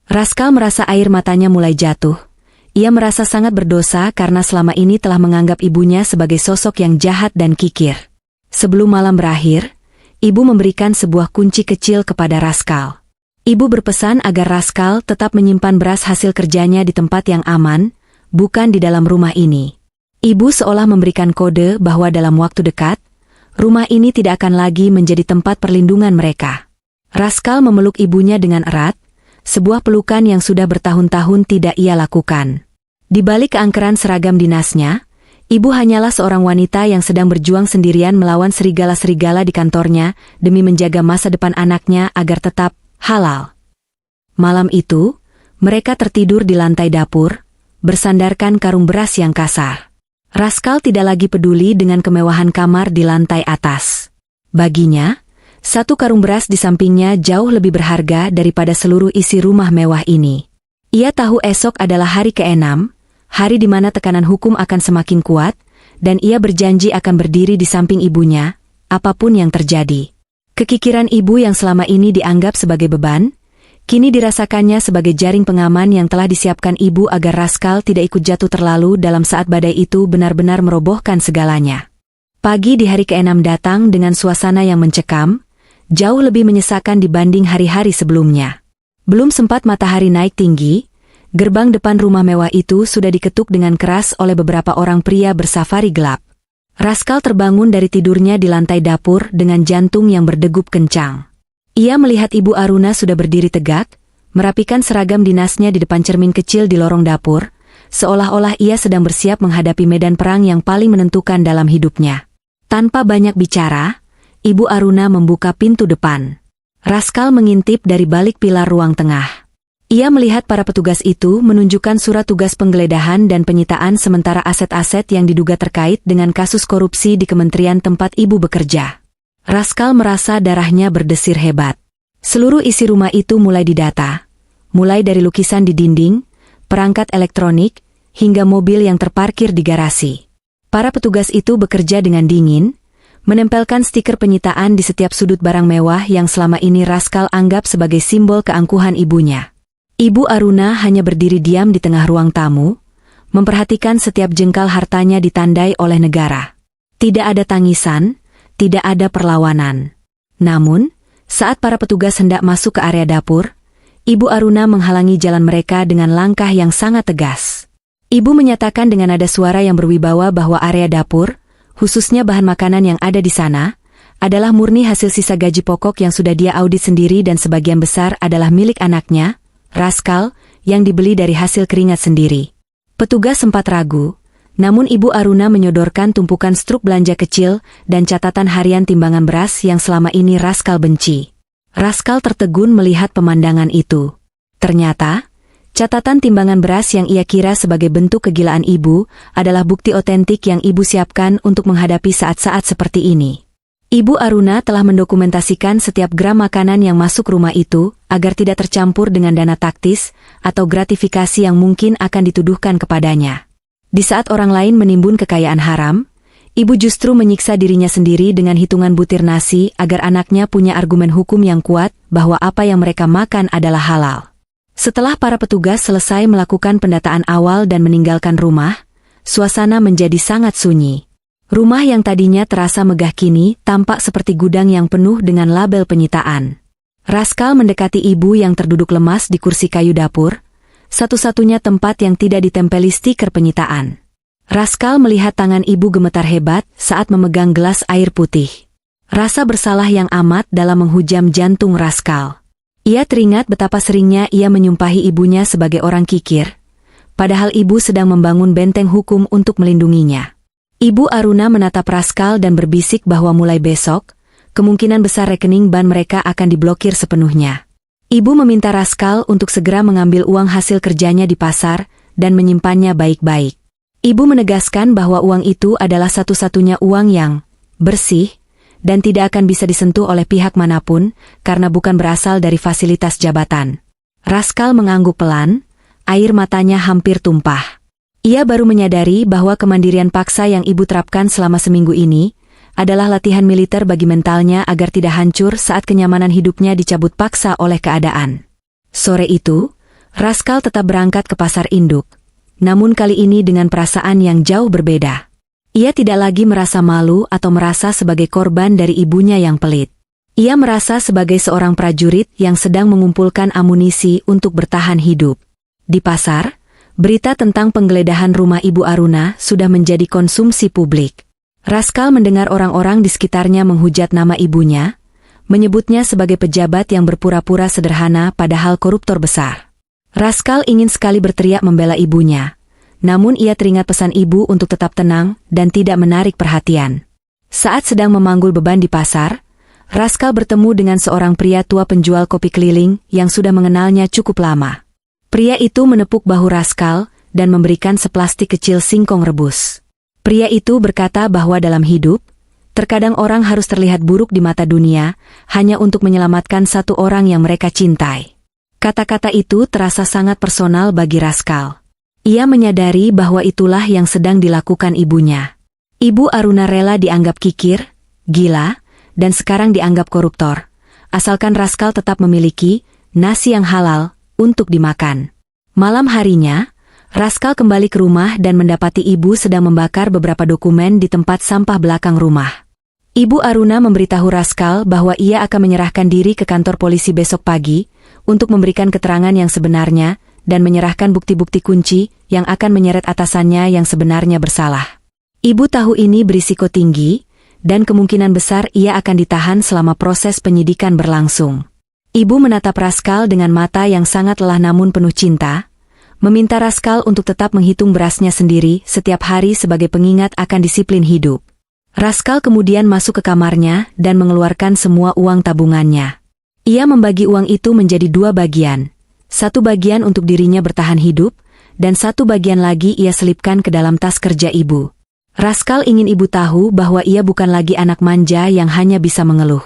Raskal merasa air matanya mulai jatuh. Ia merasa sangat berdosa karena selama ini telah menganggap ibunya sebagai sosok yang jahat dan kikir. Sebelum malam berakhir, ibu memberikan sebuah kunci kecil kepada Raskal. Ibu berpesan agar Raskal tetap menyimpan beras hasil kerjanya di tempat yang aman, bukan di dalam rumah ini. Ibu seolah memberikan kode bahwa dalam waktu dekat, rumah ini tidak akan lagi menjadi tempat perlindungan mereka. Raskal memeluk ibunya dengan erat, sebuah pelukan yang sudah bertahun-tahun tidak ia lakukan. Di balik keangkeran seragam dinasnya, ibu hanyalah seorang wanita yang sedang berjuang sendirian melawan serigala-serigala di kantornya demi menjaga masa depan anaknya agar tetap halal. Malam itu, mereka tertidur di lantai dapur, bersandarkan karung beras yang kasar. Raskal tidak lagi peduli dengan kemewahan kamar di lantai atas. Baginya, satu karung beras di sampingnya jauh lebih berharga daripada seluruh isi rumah mewah ini. Ia tahu esok adalah hari ke-6, hari di mana tekanan hukum akan semakin kuat, dan ia berjanji akan berdiri di samping ibunya, apapun yang terjadi. Kekikiran ibu yang selama ini dianggap sebagai beban, kini dirasakannya sebagai jaring pengaman yang telah disiapkan ibu agar Raskal tidak ikut jatuh terlalu dalam saat badai itu benar-benar merobohkan segalanya. Pagi di hari ke-6 datang dengan suasana yang mencekam, jauh lebih menyesakan dibanding hari-hari sebelumnya. Belum sempat matahari naik tinggi, gerbang depan rumah mewah itu sudah diketuk dengan keras oleh beberapa orang pria bersafari gelap. Raskal terbangun dari tidurnya di lantai dapur dengan jantung yang berdegup kencang. Ia melihat Ibu Aruna sudah berdiri tegak, merapikan seragam dinasnya di depan cermin kecil di lorong dapur, seolah-olah ia sedang bersiap menghadapi medan perang yang paling menentukan dalam hidupnya. Tanpa banyak bicara, Ibu Aruna membuka pintu depan. Raskal mengintip dari balik pilar ruang tengah. Ia melihat para petugas itu menunjukkan surat tugas penggeledahan dan penyitaan sementara aset-aset yang diduga terkait dengan kasus korupsi di kementerian tempat ibu bekerja. Raskal merasa darahnya berdesir hebat. Seluruh isi rumah itu mulai didata, mulai dari lukisan di dinding, perangkat elektronik, hingga mobil yang terparkir di garasi. Para petugas itu bekerja dengan dingin, menempelkan stiker penyitaan di setiap sudut barang mewah yang selama ini Raskal anggap sebagai simbol keangkuhan ibunya. Ibu Aruna hanya berdiri diam di tengah ruang tamu, memperhatikan setiap jengkal hartanya ditandai oleh negara. Tidak ada tangisan, tidak ada perlawanan. Namun, saat para petugas hendak masuk ke area dapur, Ibu Aruna menghalangi jalan mereka dengan langkah yang sangat tegas. Ibu menyatakan dengan nada suara yang berwibawa bahwa area dapur, khususnya bahan makanan yang ada di sana, adalah murni hasil sisa gaji pokok yang sudah dia audit sendiri dan sebagian besar adalah milik anaknya, Raskal, yang dibeli dari hasil keringat sendiri. Petugas sempat ragu, namun Ibu Aruna menyodorkan tumpukan struk belanja kecil dan catatan harian timbangan beras yang selama ini Raskal benci. Raskal tertegun melihat pemandangan itu. Ternyata, catatan timbangan beras yang ia kira sebagai bentuk kegilaan ibu adalah bukti otentik yang ibu siapkan untuk menghadapi saat-saat seperti ini. Ibu Aruna telah mendokumentasikan setiap gram makanan yang masuk rumah itu agar tidak tercampur dengan dana taktis atau gratifikasi yang mungkin akan dituduhkan kepadanya. Di saat orang lain menimbun kekayaan haram, ibu justru menyiksa dirinya sendiri dengan hitungan butir nasi agar anaknya punya argumen hukum yang kuat bahwa apa yang mereka makan adalah halal. Setelah para petugas selesai melakukan pendataan awal dan meninggalkan rumah, suasana menjadi sangat sunyi. Rumah yang tadinya terasa megah kini tampak seperti gudang yang penuh dengan label penyitaan. Raskal mendekati ibu yang terduduk lemas di kursi kayu dapur, satu-satunya tempat yang tidak ditempeli stiker penyitaan. Raskal melihat tangan ibu gemetar hebat saat memegang gelas air putih. Rasa bersalah yang amat dalam menghujam jantung Raskal. Ia teringat betapa seringnya ia menyumpahi ibunya sebagai orang kikir, padahal ibu sedang membangun benteng hukum untuk melindunginya. Ibu Aruna menatap Raskal dan berbisik bahwa mulai besok, kemungkinan besar rekening ban mereka akan diblokir sepenuhnya. Ibu meminta Raskal untuk segera mengambil uang hasil kerjanya di pasar dan menyimpannya baik-baik. Ibu menegaskan bahwa uang itu adalah satu-satunya uang yang bersih, dan tidak akan bisa disentuh oleh pihak manapun karena bukan berasal dari fasilitas jabatan. Raskal mengangguk pelan, air matanya hampir tumpah. Ia baru menyadari bahwa kemandirian paksa yang ibu terapkan selama seminggu ini adalah latihan militer bagi mentalnya agar tidak hancur saat kenyamanan hidupnya dicabut paksa oleh keadaan. Sore itu, Raskal tetap berangkat ke pasar induk, namun kali ini dengan perasaan yang jauh berbeda. Ia tidak lagi merasa malu atau merasa sebagai korban dari ibunya yang pelit. Ia merasa sebagai seorang prajurit yang sedang mengumpulkan amunisi untuk bertahan hidup. Di pasar, berita tentang penggeledahan rumah Ibu Aruna sudah menjadi konsumsi publik. Raskal mendengar orang-orang di sekitarnya menghujat nama ibunya, menyebutnya sebagai pejabat yang berpura-pura sederhana padahal koruptor besar. Raskal ingin sekali berteriak membela ibunya. Namun ia teringat pesan ibu untuk tetap tenang dan tidak menarik perhatian. Saat sedang memanggul beban di pasar, Raskal bertemu dengan seorang pria tua penjual kopi keliling yang sudah mengenalnya cukup lama. Pria itu menepuk bahu Raskal dan memberikan seplastik kecil singkong rebus. Pria itu berkata bahwa dalam hidup, terkadang orang harus terlihat buruk di mata dunia hanya untuk menyelamatkan satu orang yang mereka cintai. Kata-kata itu terasa sangat personal bagi Raskal. Ia menyadari bahwa itulah yang sedang dilakukan ibunya. Ibu Aruna rela dianggap kikir, gila, dan sekarang dianggap koruptor, asalkan Raskal tetap memiliki nasi yang halal untuk dimakan. Malam harinya, Raskal kembali ke rumah dan mendapati ibu sedang membakar beberapa dokumen di tempat sampah belakang rumah. Ibu Aruna memberitahu Raskal bahwa ia akan menyerahkan diri ke kantor polisi besok pagi untuk memberikan keterangan yang sebenarnya dan menyerahkan bukti-bukti kunci yang akan menyeret atasannya yang sebenarnya bersalah. Ibu tahu ini berisiko tinggi, dan kemungkinan besar ia akan ditahan selama proses penyidikan berlangsung. Ibu menatap Raskal dengan mata yang sangat lelah namun penuh cinta, meminta Raskal untuk tetap menghitung berasnya sendiri setiap hari sebagai pengingat akan disiplin hidup. Raskal kemudian masuk ke kamarnya dan mengeluarkan semua uang tabungannya. Ia membagi uang itu menjadi dua bagian. Satu bagian untuk dirinya bertahan hidup, dan satu bagian lagi ia selipkan ke dalam tas kerja ibu. Raskal ingin ibu tahu bahwa ia bukan lagi anak manja yang hanya bisa mengeluh.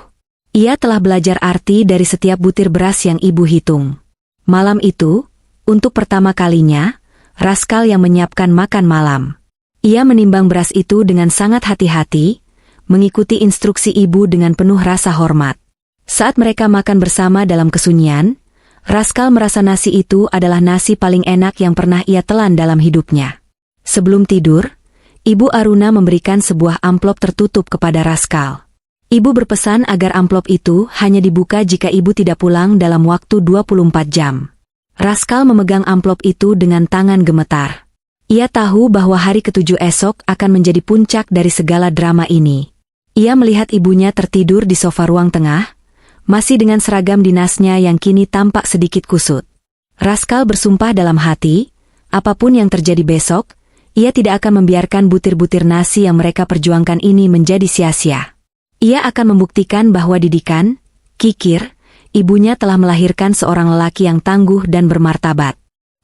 Ia telah belajar arti dari setiap butir beras yang ibu hitung. Malam itu, untuk pertama kalinya, Raskal yang menyiapkan makan malam. Ia menimbang beras itu dengan sangat hati-hati, mengikuti instruksi ibu dengan penuh rasa hormat. Saat mereka makan bersama dalam kesunyian, Raskal merasa nasi itu adalah nasi paling enak yang pernah ia telan dalam hidupnya. Sebelum tidur, Ibu Aruna memberikan sebuah amplop tertutup kepada Raskal. Ibu berpesan agar amplop itu hanya dibuka jika ibu tidak pulang dalam waktu 24 jam. Raskal memegang amplop itu dengan tangan gemetar. Ia tahu bahwa hari ketujuh esok akan menjadi puncak dari segala drama ini. Ia melihat ibunya tertidur di sofa ruang tengah, masih dengan seragam dinasnya yang kini tampak sedikit kusut. Raskal bersumpah dalam hati, apapun yang terjadi besok, ia tidak akan membiarkan butir-butir nasi yang mereka perjuangkan ini menjadi sia-sia. Ia akan membuktikan bahwa didikan, Kikir, ibunya telah melahirkan seorang lelaki yang tangguh dan bermartabat.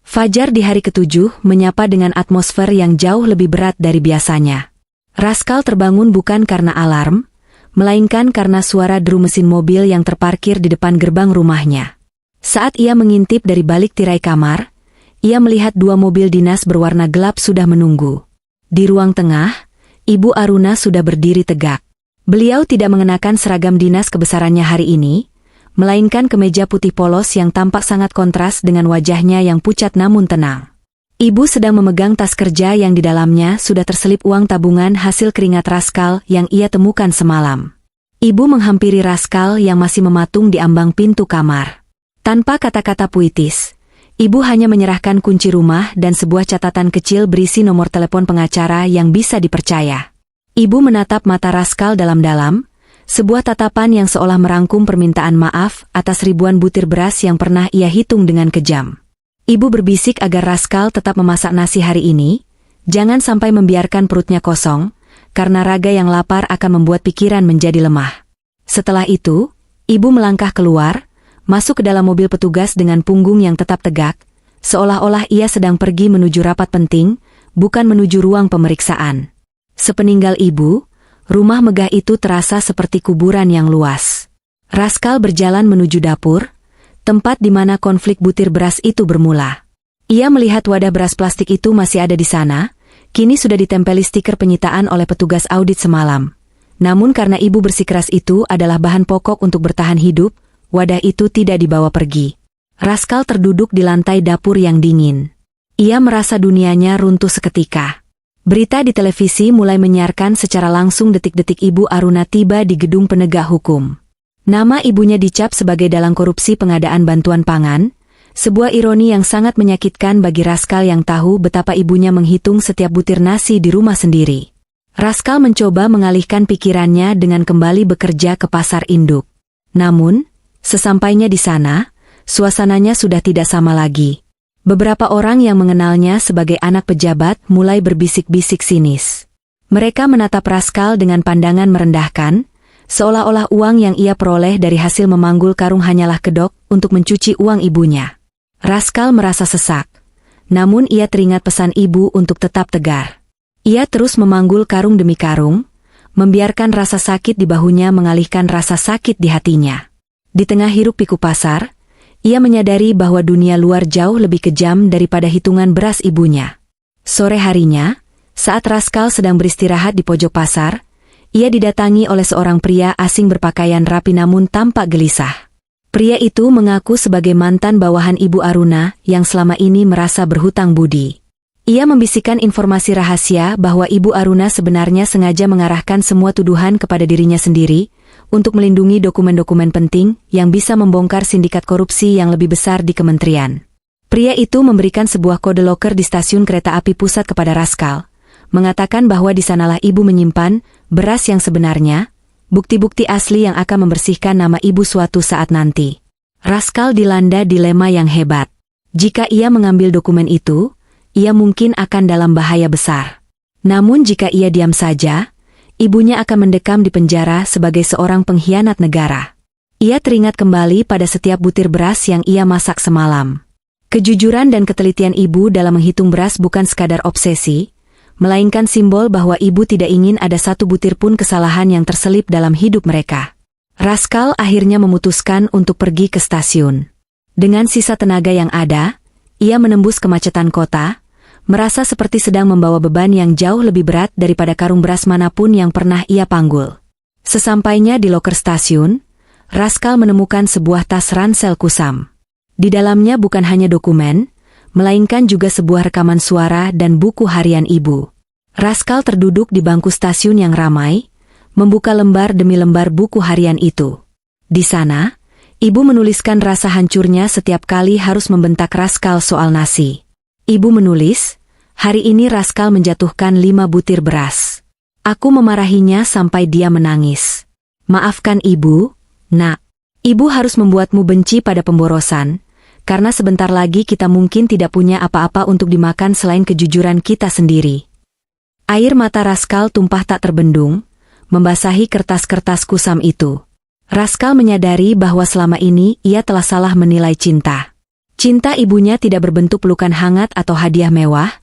Fajar di hari ketujuh menyapa dengan atmosfer yang jauh lebih berat dari biasanya. Raskal terbangun bukan karena alarm, melainkan karena suara deru mesin mobil yang terparkir di depan gerbang rumahnya. Saat ia mengintip dari balik tirai kamar, ia melihat dua mobil dinas berwarna gelap sudah menunggu. Di ruang tengah, Ibu Aruna sudah berdiri tegak. Beliau tidak mengenakan seragam dinas kebesarannya hari ini, melainkan kemeja putih polos yang tampak sangat kontras dengan wajahnya yang pucat namun tenang. Ibu sedang memegang tas kerja yang di dalamnya sudah terselip uang tabungan hasil keringat Raskal yang ia temukan semalam. Ibu menghampiri Raskal yang masih mematung di ambang pintu kamar. Tanpa kata-kata puitis, Ibu hanya menyerahkan kunci rumah dan sebuah catatan kecil berisi nomor telepon pengacara yang bisa dipercaya. Ibu menatap mata Raskal dalam-dalam, sebuah tatapan yang seolah merangkum permintaan maaf atas ribuan butir beras yang pernah ia hitung dengan kejam. Ibu berbisik agar Raskal tetap memasak nasi hari ini, jangan sampai membiarkan perutnya kosong, karena raga yang lapar akan membuat pikiran menjadi lemah. Setelah itu, Ibu melangkah keluar, masuk ke dalam mobil petugas dengan punggung yang tetap tegak, seolah-olah ia sedang pergi menuju rapat penting, bukan menuju ruang pemeriksaan. Sepeninggal Ibu, rumah megah itu terasa seperti kuburan yang luas. Raskal berjalan menuju dapur, tempat di mana konflik butir beras itu bermula. Ia melihat wadah beras plastik itu masih ada di sana, kini sudah ditempeli stiker penyitaan oleh petugas audit semalam. Namun karena Ibu bersikeras itu adalah bahan pokok untuk bertahan hidup, wadah itu tidak dibawa pergi. Raskal terduduk di lantai dapur yang dingin. Ia merasa dunianya runtuh seketika. Berita di televisi mulai menyiarkan secara langsung detik-detik Ibu Aruna tiba di gedung penegak hukum. Nama ibunya dicap sebagai dalang korupsi pengadaan bantuan pangan, sebuah ironi yang sangat menyakitkan bagi Raskal yang tahu betapa ibunya menghitung setiap butir nasi di rumah sendiri. Raskal mencoba mengalihkan pikirannya dengan kembali bekerja ke pasar induk. Namun, sesampainya di sana, suasananya sudah tidak sama lagi. Beberapa orang yang mengenalnya sebagai anak pejabat mulai berbisik-bisik sinis. Mereka menatap Raskal dengan pandangan merendahkan, seolah-olah uang yang ia peroleh dari hasil memanggul karung hanyalah kedok untuk mencuci uang ibunya. Raskal merasa sesak, namun ia teringat pesan ibu untuk tetap tegar. Ia terus memanggul karung demi karung, membiarkan rasa sakit di bahunya mengalihkan rasa sakit di hatinya. Di tengah hiruk-pikuk pasar, ia menyadari bahwa dunia luar jauh lebih kejam daripada hitungan beras ibunya. Sore harinya, saat Raskal sedang beristirahat di pojok pasar, ia didatangi oleh seorang pria asing berpakaian rapi namun tampak gelisah. Pria itu mengaku sebagai mantan bawahan Ibu Aruna yang selama ini merasa berhutang budi. Ia membisikkan informasi rahasia bahwa Ibu Aruna sebenarnya sengaja mengarahkan semua tuduhan kepada dirinya sendiri, untuk melindungi dokumen-dokumen penting yang bisa membongkar sindikat korupsi yang lebih besar di kementerian. Pria itu memberikan sebuah kode loker di stasiun kereta api pusat kepada Raskal, mengatakan bahwa di sanalah ibu menyimpan beras yang sebenarnya, bukti-bukti asli yang akan membersihkan nama ibu suatu saat nanti. Raskal dilanda dilema yang hebat. Jika ia mengambil dokumen itu, ia mungkin akan dalam bahaya besar. Namun jika ia diam saja, ibunya akan mendekam di penjara sebagai seorang pengkhianat negara. Ia teringat kembali pada setiap butir beras yang ia masak semalam. Kejujuran dan ketelitian ibu dalam menghitung beras bukan sekadar obsesi, melainkan simbol bahwa ibu tidak ingin ada satu butir pun kesalahan yang terselip dalam hidup mereka. Raskal akhirnya memutuskan untuk pergi ke stasiun. Dengan sisa tenaga yang ada, ia menembus kemacetan kota, merasa seperti sedang membawa beban yang jauh lebih berat daripada karung beras manapun yang pernah ia panggul. Sesampainya di loker stasiun, Raskal menemukan sebuah tas ransel kusam. Di dalamnya bukan hanya dokumen, melainkan juga sebuah rekaman suara dan buku harian ibu. Raskal terduduk di bangku stasiun yang ramai, membuka lembar demi lembar buku harian itu. Di sana, ibu menuliskan rasa hancurnya setiap kali harus membentak Raskal soal nasi. Ibu menulis, Hari ini Raskal menjatuhkan 5 butir beras. Aku memarahinya sampai dia menangis. Maafkan ibu, nak. Ibu harus membuatmu benci pada pemborosan, karena sebentar lagi kita mungkin tidak punya apa-apa untuk dimakan selain kejujuran kita sendiri. Air mata Raskal tumpah tak terbendung, membasahi kertas-kertas kusam itu. Raskal menyadari bahwa selama ini ia telah salah menilai cinta. Cinta ibunya tidak berbentuk pelukan hangat atau hadiah mewah,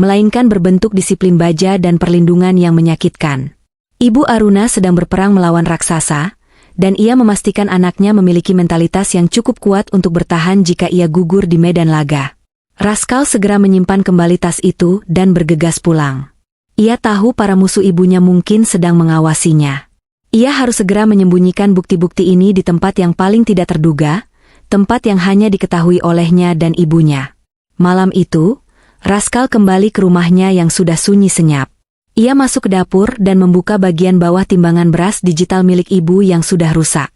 melainkan berbentuk disiplin baja dan perlindungan yang menyakitkan. Ibu Aruna sedang berperang melawan raksasa, dan ia memastikan anaknya memiliki mentalitas yang cukup kuat untuk bertahan jika ia gugur di medan laga. Raskal segera menyimpan kembali tas itu dan bergegas pulang. Ia tahu para musuh ibunya mungkin sedang mengawasinya. Ia harus segera menyembunyikan bukti-bukti ini di tempat yang paling tidak terduga, tempat yang hanya diketahui olehnya dan ibunya. Malam itu, Raskal kembali ke rumahnya yang sudah sunyi senyap. Ia masuk ke dapur dan membuka bagian bawah timbangan beras digital milik ibu yang sudah rusak.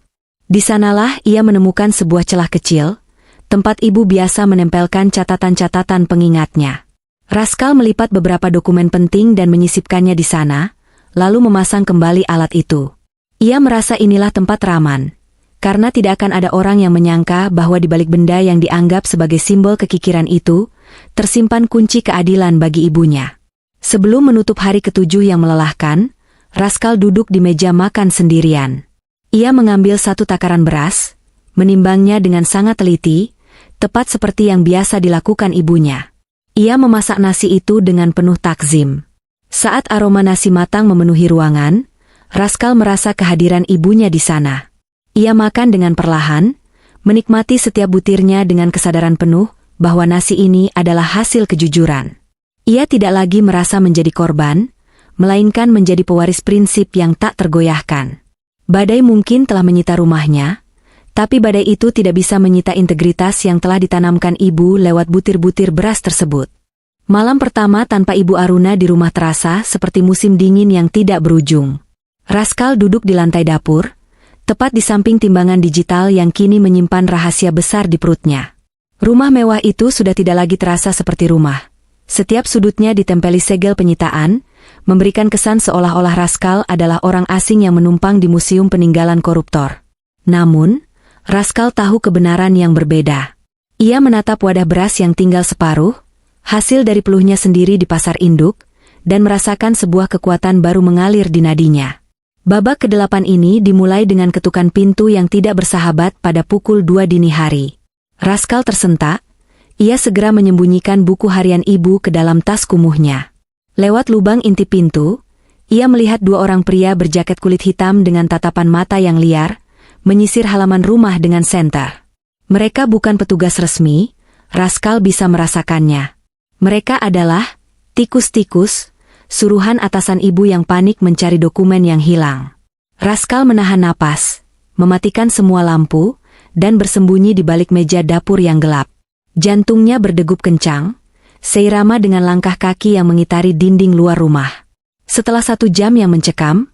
Di sanalah ia menemukan sebuah celah kecil, tempat ibu biasa menempelkan catatan-catatan pengingatnya. Raskal melipat beberapa dokumen penting dan menyisipkannya di sana, lalu memasang kembali alat itu. Ia merasa inilah tempat aman, karena tidak akan ada orang yang menyangka bahwa di balik benda yang dianggap sebagai simbol kekikiran itu, tersimpan kunci keadilan bagi ibunya. Sebelum menutup hari ke-7 yang melelahkan, Raskal duduk di meja makan sendirian. Ia mengambil 1 takaran beras, menimbangnya dengan sangat teliti, tepat seperti yang biasa dilakukan ibunya. Ia memasak nasi itu dengan penuh takzim. Saat aroma nasi matang memenuhi ruangan, Raskal merasa kehadiran ibunya di sana. Ia makan dengan perlahan, menikmati setiap butirnya dengan kesadaran penuh bahwa nasi ini adalah hasil kejujuran. Ia tidak lagi merasa menjadi korban, melainkan menjadi pewaris prinsip yang tak tergoyahkan. Badai mungkin telah menyita rumahnya, tapi badai itu tidak bisa menyita integritas yang telah ditanamkan ibu lewat butir-butir beras tersebut. Malam pertama tanpa Ibu Aruna di rumah terasa seperti musim dingin yang tidak berujung. Raskal duduk di lantai dapur, tepat di samping timbangan digital yang kini menyimpan rahasia besar di perutnya. Rumah mewah itu sudah tidak lagi terasa seperti rumah. Setiap sudutnya ditempeli segel penyitaan, memberikan kesan seolah-olah Raskal adalah orang asing yang menumpang di museum peninggalan koruptor. Namun, Raskal tahu kebenaran yang berbeda. Ia menatap wadah beras yang tinggal separuh, hasil dari peluhnya sendiri di pasar induk, dan merasakan sebuah kekuatan baru mengalir di nadinya. Babak ke-8 ini dimulai dengan ketukan pintu yang tidak bersahabat pada pukul 2 dini hari. Raskal tersentak, ia segera menyembunyikan buku harian ibu ke dalam tas kumuhnya. Lewat lubang inti pintu, ia melihat 2 orang pria berjaket kulit hitam dengan tatapan mata yang liar, menyisir halaman rumah dengan senter. Mereka bukan petugas resmi, Raskal bisa merasakannya. Mereka adalah tikus-tikus, suruhan atasan ibu yang panik mencari dokumen yang hilang. Raskal menahan napas, mematikan semua lampu, dan bersembunyi di balik meja dapur yang gelap. Jantungnya berdegup kencang, seirama dengan langkah kaki yang mengitari dinding luar rumah. Setelah 1 jam yang mencekam,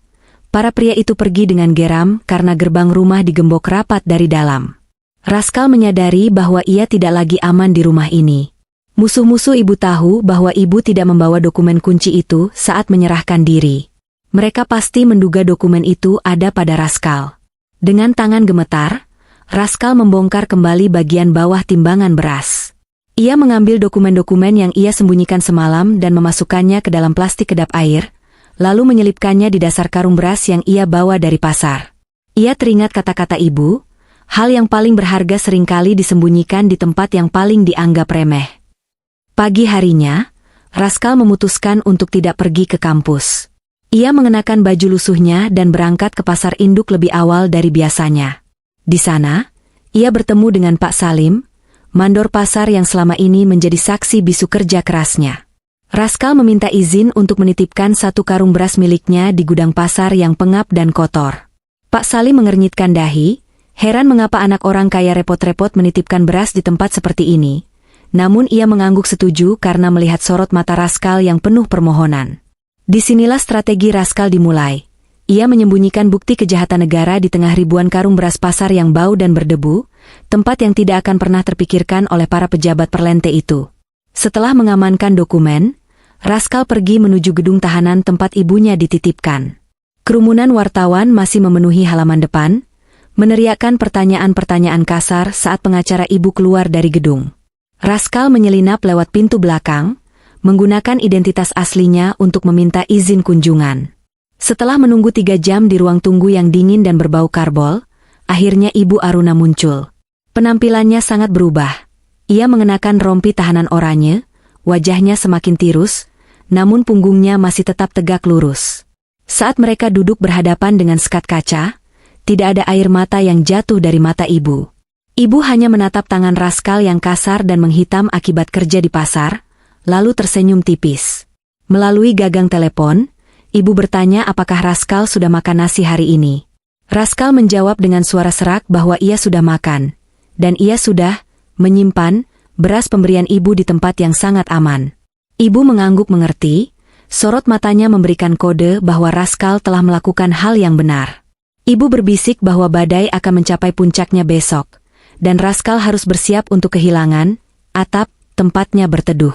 para pria itu pergi dengan geram karena gerbang rumah digembok rapat dari dalam. Raskal menyadari bahwa ia tidak lagi aman di rumah ini. Musuh-musuh ibu tahu bahwa ibu tidak membawa dokumen kunci itu saat menyerahkan diri. Mereka pasti menduga dokumen itu ada pada Raskal. Dengan tangan gemetar, Raskal membongkar kembali bagian bawah timbangan beras. Ia mengambil dokumen-dokumen yang ia sembunyikan semalam dan memasukkannya ke dalam plastik kedap air, lalu menyelipkannya di dasar karung beras yang ia bawa dari pasar. Ia teringat kata-kata ibu, hal yang paling berharga seringkali disembunyikan di tempat yang paling dianggap remeh. Pagi harinya, Raskal memutuskan untuk tidak pergi ke kampus. Ia mengenakan baju lusuhnya dan berangkat ke pasar induk lebih awal dari biasanya. Di sana, ia bertemu dengan Pak Salim, mandor pasar yang selama ini menjadi saksi bisu kerja kerasnya. Raskal meminta izin untuk menitipkan 1 karung beras miliknya di gudang pasar yang pengap dan kotor. Pak Salim mengernyitkan dahi, heran mengapa anak orang kaya repot-repot menitipkan beras di tempat seperti ini. Namun ia mengangguk setuju karena melihat sorot mata Raskal yang penuh permohonan. Disinilah strategi Raskal dimulai. Ia menyembunyikan bukti kejahatan negara di tengah ribuan karung beras pasar yang bau dan berdebu, tempat yang tidak akan pernah terpikirkan oleh para pejabat perlente itu. Setelah mengamankan dokumen, Raskal pergi menuju gedung tahanan tempat ibunya dititipkan. Kerumunan wartawan masih memenuhi halaman depan, meneriakkan pertanyaan-pertanyaan kasar saat pengacara ibu keluar dari gedung. Raskal menyelinap lewat pintu belakang, menggunakan identitas aslinya untuk meminta izin kunjungan. Setelah menunggu 3 jam di ruang tunggu yang dingin dan berbau karbol, akhirnya Ibu Aruna muncul. Penampilannya sangat berubah. Ia mengenakan rompi tahanan oranye, wajahnya semakin tirus, namun punggungnya masih tetap tegak lurus. Saat mereka duduk berhadapan dengan sekat kaca, tidak ada air mata yang jatuh dari mata ibu. Ibu hanya menatap tangan Raskal yang kasar dan menghitam akibat kerja di pasar, lalu tersenyum tipis. Melalui gagang telepon, ibu bertanya apakah Raskal sudah makan nasi hari ini. Raskal menjawab dengan suara serak bahwa ia sudah makan, dan ia sudah menyimpan beras pemberian ibu di tempat yang sangat aman. Ibu mengangguk mengerti, sorot matanya memberikan kode bahwa Raskal telah melakukan hal yang benar. Ibu berbisik bahwa badai akan mencapai puncaknya besok, dan Raskal harus bersiap untuk kehilangan atap tempatnya berteduh.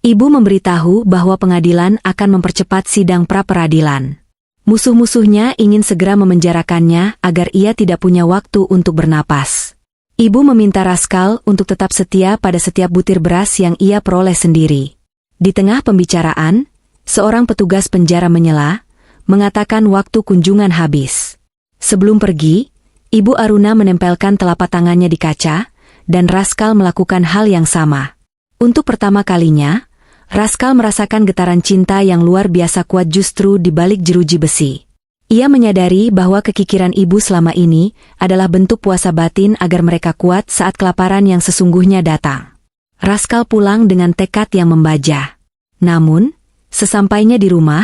Ibu memberitahu bahwa pengadilan akan mempercepat sidang pra-peradilan. Musuh-musuhnya ingin segera memenjarakannya agar ia tidak punya waktu untuk bernapas. Ibu meminta Raskal untuk tetap setia pada setiap butir beras yang ia peroleh sendiri. Di tengah pembicaraan, seorang petugas penjara menyela, mengatakan waktu kunjungan habis. Sebelum pergi, Ibu Aruna menempelkan telapak tangannya di kaca, dan Raskal melakukan hal yang sama. Untuk pertama kalinya, Raskal merasakan getaran cinta yang luar biasa kuat justru di balik jeruji besi. Ia menyadari bahwa kekikiran ibu selama ini adalah bentuk puasa batin agar mereka kuat saat kelaparan yang sesungguhnya datang. Raskal pulang dengan tekad yang membaja. Namun, sesampainya di rumah,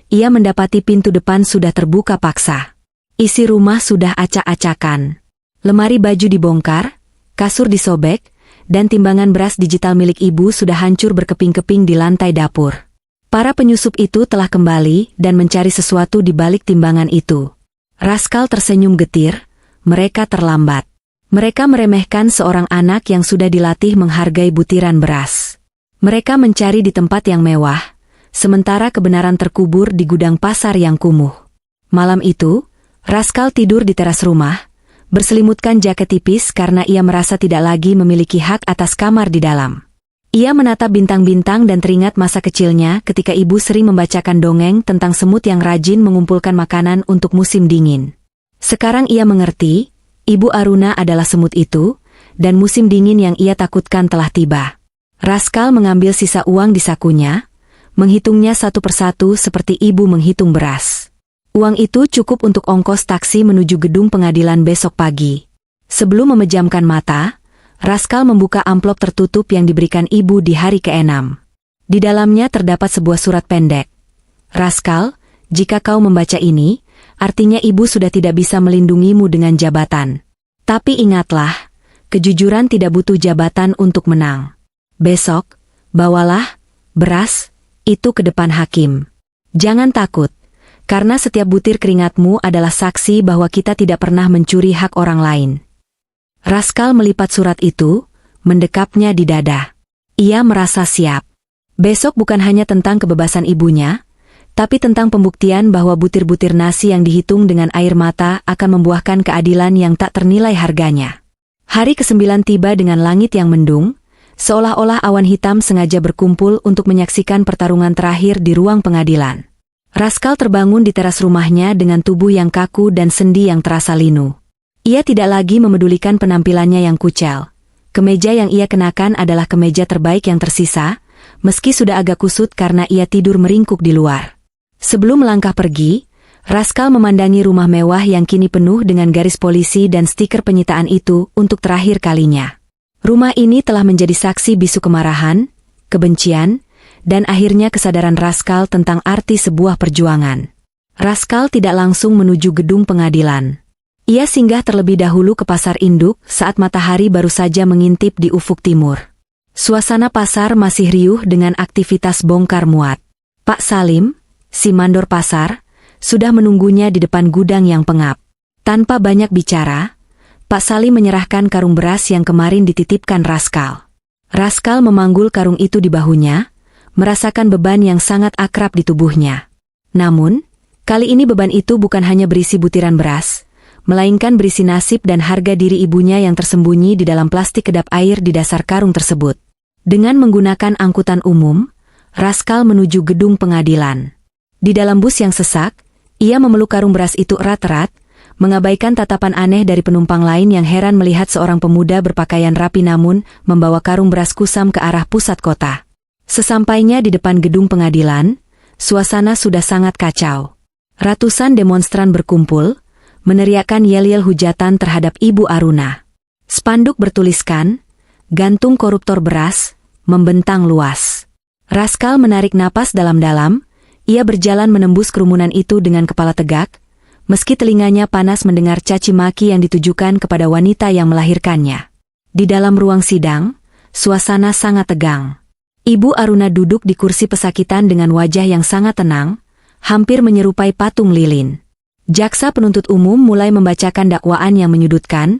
ia mendapati pintu depan sudah terbuka paksa. Isi rumah sudah acak-acakan. Lemari baju dibongkar, kasur disobek, dan timbangan beras digital milik ibu sudah hancur berkeping-keping di lantai dapur. Para penyusup itu telah kembali dan mencari sesuatu di balik timbangan itu. Raskal tersenyum getir, mereka terlambat. Mereka meremehkan seorang anak yang sudah dilatih menghargai butiran beras. Mereka mencari di tempat yang mewah, sementara kebenaran terkubur di gudang pasar yang kumuh. Malam itu, Raskal tidur di teras rumah, berselimutkan jaket tipis karena ia merasa tidak lagi memiliki hak atas kamar di dalam. Ia menatap bintang-bintang dan teringat masa kecilnya ketika ibu sering membacakan dongeng tentang semut yang rajin mengumpulkan makanan untuk musim dingin. Sekarang ia mengerti, Ibu Aruna adalah semut itu, dan musim dingin yang ia takutkan telah tiba. Raskal mengambil sisa uang di sakunya, menghitungnya satu persatu seperti ibu menghitung beras. Uang itu cukup untuk ongkos taksi menuju gedung pengadilan besok pagi. Sebelum memejamkan mata, Raskal membuka amplop tertutup yang diberikan ibu di hari ke-6. Di dalamnya terdapat sebuah surat pendek. Raskal, jika kau membaca ini, artinya ibu sudah tidak bisa melindungimu dengan jabatan. Tapi ingatlah, kejujuran tidak butuh jabatan untuk menang. Besok, bawalah beras itu ke depan hakim. Jangan takut, karena setiap butir keringatmu adalah saksi bahwa kita tidak pernah mencuri hak orang lain. Raskal melipat surat itu, mendekapnya di dada. Ia merasa siap. Besok bukan hanya tentang kebebasan ibunya, tapi tentang pembuktian bahwa butir-butir nasi yang dihitung dengan air mata akan membuahkan keadilan yang tak ternilai harganya. Hari ke-9 tiba dengan langit yang mendung, seolah-olah awan hitam sengaja berkumpul untuk menyaksikan pertarungan terakhir di ruang pengadilan. Raskal terbangun di teras rumahnya dengan tubuh yang kaku dan sendi yang terasa linu. Ia tidak lagi memedulikan penampilannya yang kucel. Kemeja yang ia kenakan adalah kemeja terbaik yang tersisa, meski sudah agak kusut karena ia tidur meringkuk di luar. Sebelum melangkah pergi, Raskal memandangi rumah mewah yang kini penuh dengan garis polisi dan stiker penyitaan itu untuk terakhir kalinya. Rumah ini telah menjadi saksi bisu kemarahan, kebencian, dan akhirnya kesadaran Raskal tentang arti sebuah perjuangan. Raskal tidak langsung menuju gedung pengadilan. Ia singgah terlebih dahulu ke pasar induk saat matahari baru saja mengintip di ufuk timur. Suasana pasar masih riuh dengan aktivitas bongkar muat. Pak Salim, si mandor pasar, sudah menunggunya di depan gudang yang pengap. Tanpa banyak bicara, Pak Salim menyerahkan karung beras yang kemarin dititipkan Raskal. Raskal memanggul karung itu di bahunya, merasakan beban yang sangat akrab di tubuhnya. Namun, kali ini beban itu bukan hanya berisi butiran beras, melainkan berisi nasib dan harga diri ibunya yang tersembunyi di dalam plastik kedap air di dasar karung tersebut. Dengan menggunakan angkutan umum, Raskal menuju gedung pengadilan. Di dalam bus yang sesak, ia memeluk karung beras itu erat-erat, mengabaikan tatapan aneh dari penumpang lain yang heran melihat seorang pemuda berpakaian rapi namun membawa karung beras kusam ke arah pusat kota. Sesampainya di depan gedung pengadilan, suasana sudah sangat kacau. Ratusan demonstran berkumpul, meneriakkan yel-yel hujatan terhadap Ibu Aruna. Spanduk bertuliskan, "Gantung koruptor beras," membentang luas. Raskal menarik napas dalam-dalam, ia berjalan menembus kerumunan itu dengan kepala tegak, meski telinganya panas mendengar caci maki yang ditujukan kepada wanita yang melahirkannya. Di dalam ruang sidang, suasana sangat tegang. Ibu Aruna duduk di kursi pesakitan dengan wajah yang sangat tenang, hampir menyerupai patung lilin. Jaksa penuntut umum mulai membacakan dakwaan yang menyudutkan,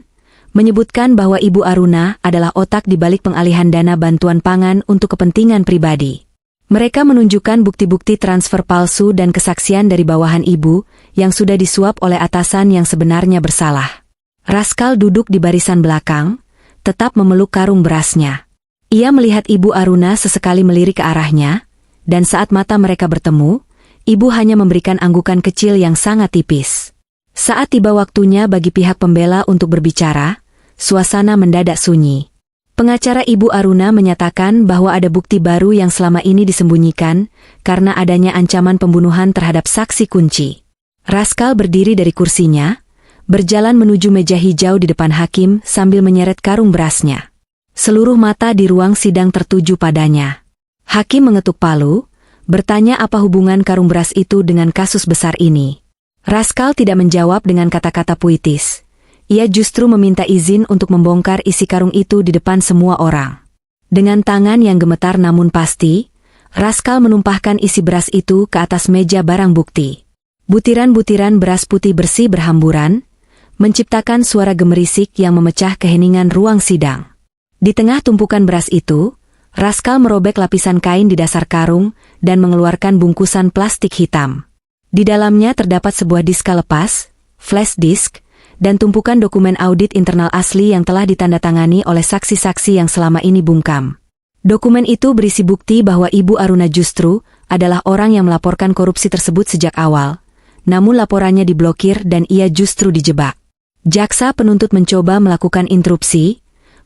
menyebutkan bahwa Ibu Aruna adalah otak di balik pengalihan dana bantuan pangan untuk kepentingan pribadi. Mereka menunjukkan bukti-bukti transfer palsu dan kesaksian dari bawahan ibu yang sudah disuap oleh atasan yang sebenarnya bersalah. Raskal duduk di barisan belakang, tetap memeluk karung berasnya. Ia melihat Ibu Aruna sesekali melirik ke arahnya, dan saat mata mereka bertemu, ibu hanya memberikan anggukan kecil yang sangat tipis. Saat tiba waktunya bagi pihak pembela untuk berbicara, suasana mendadak sunyi. Pengacara Ibu Aruna menyatakan bahwa ada bukti baru yang selama ini disembunyikan karena adanya ancaman pembunuhan terhadap saksi kunci. Raskal berdiri dari kursinya, berjalan menuju meja hijau di depan hakim sambil menyeret karung berasnya. Seluruh mata di ruang sidang tertuju padanya. Hakim mengetuk palu, bertanya apa hubungan karung beras itu dengan kasus besar ini. Raskal tidak menjawab dengan kata-kata puitis. Ia justru meminta izin untuk membongkar isi karung itu di depan semua orang. Dengan tangan yang gemetar namun pasti, Raskal menumpahkan isi beras itu ke atas meja barang bukti. Butiran-butiran beras putih bersih berhamburan, menciptakan suara gemerisik yang memecah keheningan ruang sidang. Di tengah tumpukan beras itu, Raskal merobek lapisan kain di dasar karung dan mengeluarkan bungkusan plastik hitam. Di dalamnya terdapat sebuah diska lepas, flash disk, dan tumpukan dokumen audit internal asli yang telah ditandatangani oleh saksi-saksi yang selama ini bungkam. Dokumen itu berisi bukti bahwa Ibu Aruna justru adalah orang yang melaporkan korupsi tersebut sejak awal, namun laporannya diblokir dan ia justru dijebak. Jaksa penuntut mencoba melakukan interupsi,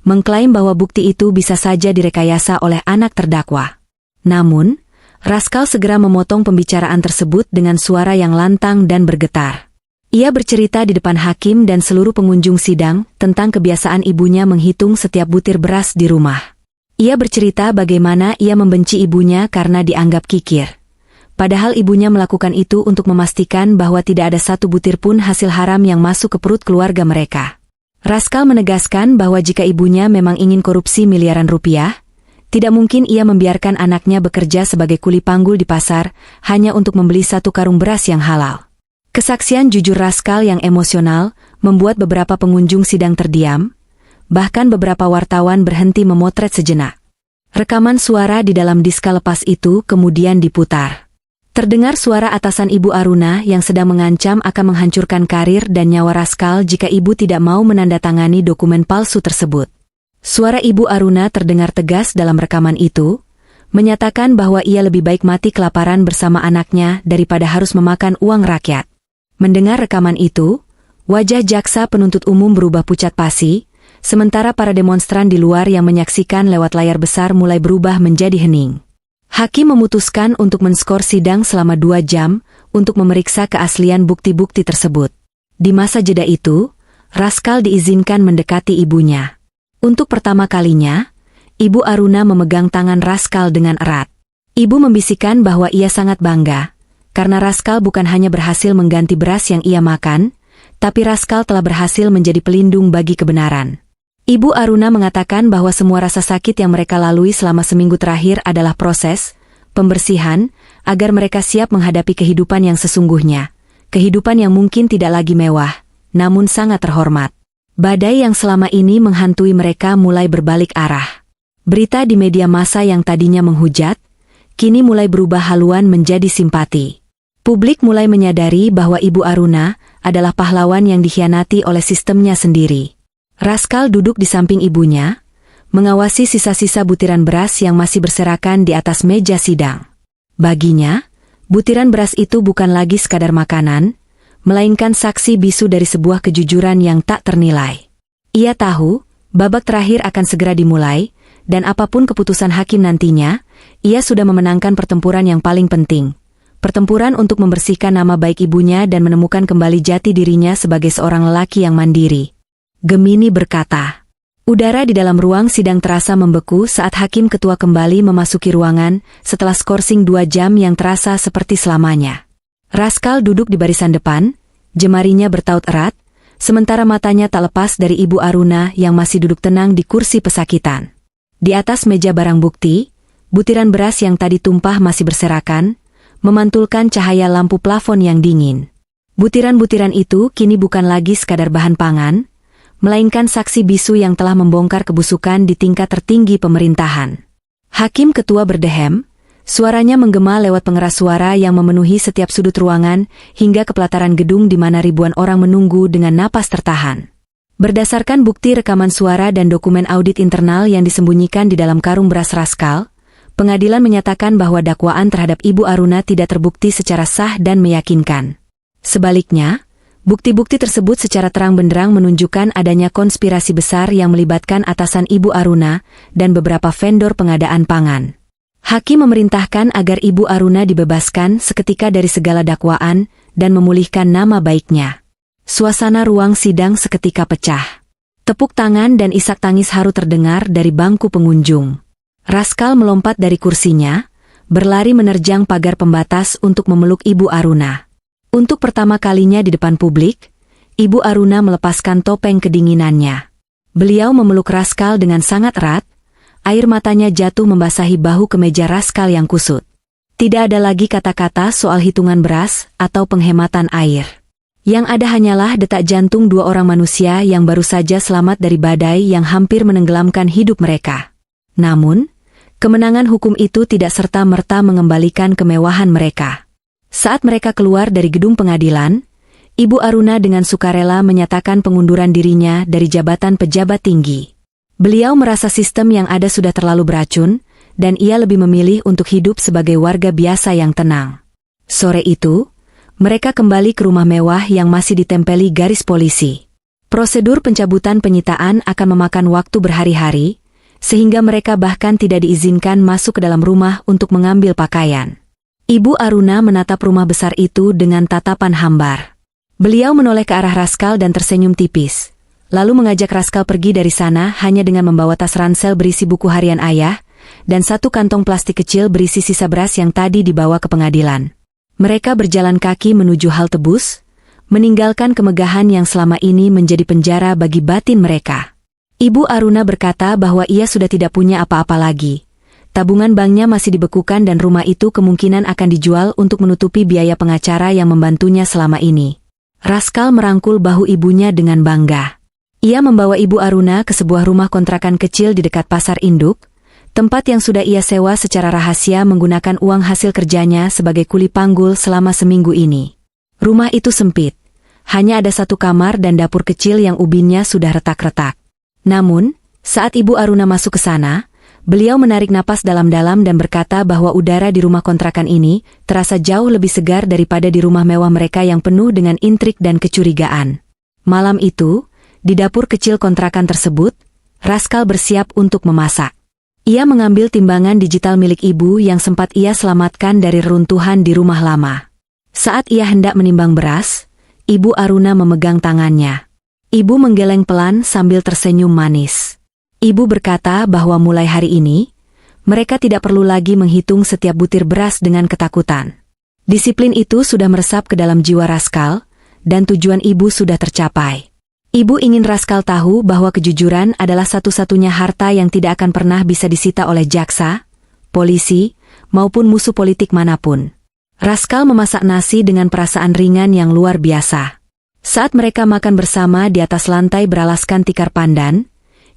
mengklaim bahwa bukti itu bisa saja direkayasa oleh anak terdakwa. Namun, Raskal segera memotong pembicaraan tersebut dengan suara yang lantang dan bergetar. Ia bercerita di depan hakim dan seluruh pengunjung sidang tentang kebiasaan ibunya menghitung setiap butir beras di rumah. Ia bercerita bagaimana ia membenci ibunya karena dianggap kikir. Padahal ibunya melakukan itu untuk memastikan bahwa tidak ada satu butir pun hasil haram yang masuk ke perut keluarga mereka. Raskal menegaskan bahwa jika ibunya memang ingin korupsi miliaran rupiah, tidak mungkin ia membiarkan anaknya bekerja sebagai kuli panggul di pasar hanya untuk membeli satu karung beras yang halal. Kesaksian jujur Raskal yang emosional membuat beberapa pengunjung sidang terdiam, bahkan beberapa wartawan berhenti memotret sejenak. Rekaman suara di dalam diska lepas itu kemudian diputar. Terdengar suara atasan Ibu Aruna yang sedang mengancam akan menghancurkan karir dan nyawa Raskal jika ibu tidak mau menandatangani dokumen palsu tersebut. Suara Ibu Aruna terdengar tegas dalam rekaman itu, menyatakan bahwa ia lebih baik mati kelaparan bersama anaknya daripada harus memakan uang rakyat. Mendengar rekaman itu, wajah jaksa penuntut umum berubah pucat pasi, sementara para demonstran di luar yang menyaksikan lewat layar besar mulai berubah menjadi hening. Hakim memutuskan untuk menskor sidang selama 2 jam untuk memeriksa keaslian bukti-bukti tersebut. Di masa jeda itu, Raskal diizinkan mendekati ibunya. Untuk pertama kalinya, Ibu Aruna memegang tangan Raskal dengan erat. Ibu membisikkan bahwa ia sangat bangga, karena Raskal bukan hanya berhasil mengganti beras yang ia makan, tapi Raskal telah berhasil menjadi pelindung bagi kebenaran. Ibu Aruna mengatakan bahwa semua rasa sakit yang mereka lalui selama seminggu terakhir adalah proses pembersihan agar mereka siap menghadapi kehidupan yang sesungguhnya, kehidupan yang mungkin tidak lagi mewah, namun sangat terhormat. Badai yang selama ini menghantui mereka mulai berbalik arah. Berita di media massa yang tadinya menghujat, kini mulai berubah haluan menjadi simpati. Publik mulai menyadari bahwa Ibu Aruna adalah pahlawan yang dikhianati oleh sistemnya sendiri. Raskal duduk di samping ibunya, mengawasi sisa-sisa butiran beras yang masih berserakan di atas meja sidang. Baginya, butiran beras itu bukan lagi sekadar makanan, melainkan saksi bisu dari sebuah kejujuran yang tak ternilai. Ia tahu, babak terakhir akan segera dimulai, dan apapun keputusan hakim nantinya, ia sudah memenangkan pertempuran yang paling penting. Pertempuran untuk membersihkan nama baik ibunya dan menemukan kembali jati dirinya sebagai seorang lelaki yang mandiri. Gemini berkata. Udara di dalam ruang sidang terasa membeku saat hakim ketua kembali memasuki ruangan setelah skorsing 2 jam yang terasa seperti selamanya. Raskal duduk di barisan depan, jemarinya bertaut erat, sementara matanya tak lepas dari Ibu Aruna yang masih duduk tenang di kursi pesakitan. Di atas meja barang bukti, butiran beras yang tadi tumpah masih berserakan, memantulkan cahaya lampu plafon yang dingin. Butiran-butiran itu kini bukan lagi sekadar bahan pangan, melainkan saksi bisu yang telah membongkar kebusukan di tingkat tertinggi pemerintahan. Hakim ketua berdehem, suaranya menggema lewat pengeras suara yang memenuhi setiap sudut ruangan hingga ke pelataran gedung di mana ribuan orang menunggu dengan napas tertahan. Berdasarkan bukti rekaman suara dan dokumen audit internal yang disembunyikan di dalam karung beras Raskal, pengadilan menyatakan bahwa dakwaan terhadap Ibu Aruna tidak terbukti secara sah dan meyakinkan. Sebaliknya, bukti-bukti tersebut secara terang benderang menunjukkan adanya konspirasi besar yang melibatkan atasan Ibu Aruna dan beberapa vendor pengadaan pangan. Hakim memerintahkan agar Ibu Aruna dibebaskan seketika dari segala dakwaan dan memulihkan nama baiknya. Suasana ruang sidang seketika pecah. Tepuk tangan dan isak tangis haru terdengar dari bangku pengunjung. Raskal melompat dari kursinya, berlari menerjang pagar pembatas untuk memeluk Ibu Aruna. Untuk pertama kalinya di depan publik, Ibu Aruna melepaskan topeng kedinginannya. Beliau memeluk Raskal dengan sangat erat, air matanya jatuh membasahi bahu kemeja Raskal yang kusut. Tidak ada lagi kata-kata soal hitungan beras atau penghematan air. Yang ada hanyalah detak jantung 2 orang manusia yang baru saja selamat dari badai yang hampir menenggelamkan hidup mereka. Namun, kemenangan hukum itu tidak serta-merta mengembalikan kemewahan mereka. Saat mereka keluar dari gedung pengadilan, Ibu Aruna dengan sukarela menyatakan pengunduran dirinya dari jabatan pejabat tinggi. Beliau merasa sistem yang ada sudah terlalu beracun, dan ia lebih memilih untuk hidup sebagai warga biasa yang tenang. Sore itu, mereka kembali ke rumah mewah yang masih ditempeli garis polisi. Prosedur pencabutan penyitaan akan memakan waktu berhari-hari, sehingga mereka bahkan tidak diizinkan masuk ke dalam rumah untuk mengambil pakaian. Ibu Aruna menatap rumah besar itu dengan tatapan hambar. Beliau menoleh ke arah Raskal dan tersenyum tipis, lalu mengajak Raskal pergi dari sana hanya dengan membawa tas ransel berisi buku harian ayah, dan 1 kantong plastik kecil berisi sisa beras yang tadi dibawa ke pengadilan. Mereka berjalan kaki menuju halte bus, meninggalkan kemegahan yang selama ini menjadi penjara bagi batin mereka. Ibu Aruna berkata bahwa ia sudah tidak punya apa-apa lagi. Tabungan banknya masih dibekukan dan rumah itu kemungkinan akan dijual untuk menutupi biaya pengacara yang membantunya selama ini. Raskal merangkul bahu ibunya dengan bangga. Ia membawa Ibu Aruna ke sebuah rumah kontrakan kecil di dekat pasar induk, tempat yang sudah ia sewa secara rahasia menggunakan uang hasil kerjanya sebagai kuli panggul selama seminggu ini. Rumah itu sempit. Hanya ada 1 kamar dan dapur kecil yang ubinnya sudah retak-retak. Namun, saat Ibu Aruna masuk ke sana, beliau menarik napas dalam-dalam dan berkata bahwa udara di rumah kontrakan ini terasa jauh lebih segar daripada di rumah mewah mereka yang penuh dengan intrik dan kecurigaan. Malam itu, di dapur kecil kontrakan tersebut, Raskal bersiap untuk memasak. Ia mengambil timbangan digital milik ibu yang sempat ia selamatkan dari reruntuhan di rumah lama. Saat ia hendak menimbang beras, Ibu Aruna memegang tangannya. Ibu menggeleng pelan sambil tersenyum manis. Ibu berkata bahwa mulai hari ini, mereka tidak perlu lagi menghitung setiap butir beras dengan ketakutan. Disiplin itu sudah meresap ke dalam jiwa Raskal, dan tujuan ibu sudah tercapai. Ibu ingin Raskal tahu bahwa kejujuran adalah satu-satunya harta yang tidak akan pernah bisa disita oleh jaksa, polisi, maupun musuh politik manapun. Raskal memasak nasi dengan perasaan ringan yang luar biasa. Saat mereka makan bersama di atas lantai beralaskan tikar pandan,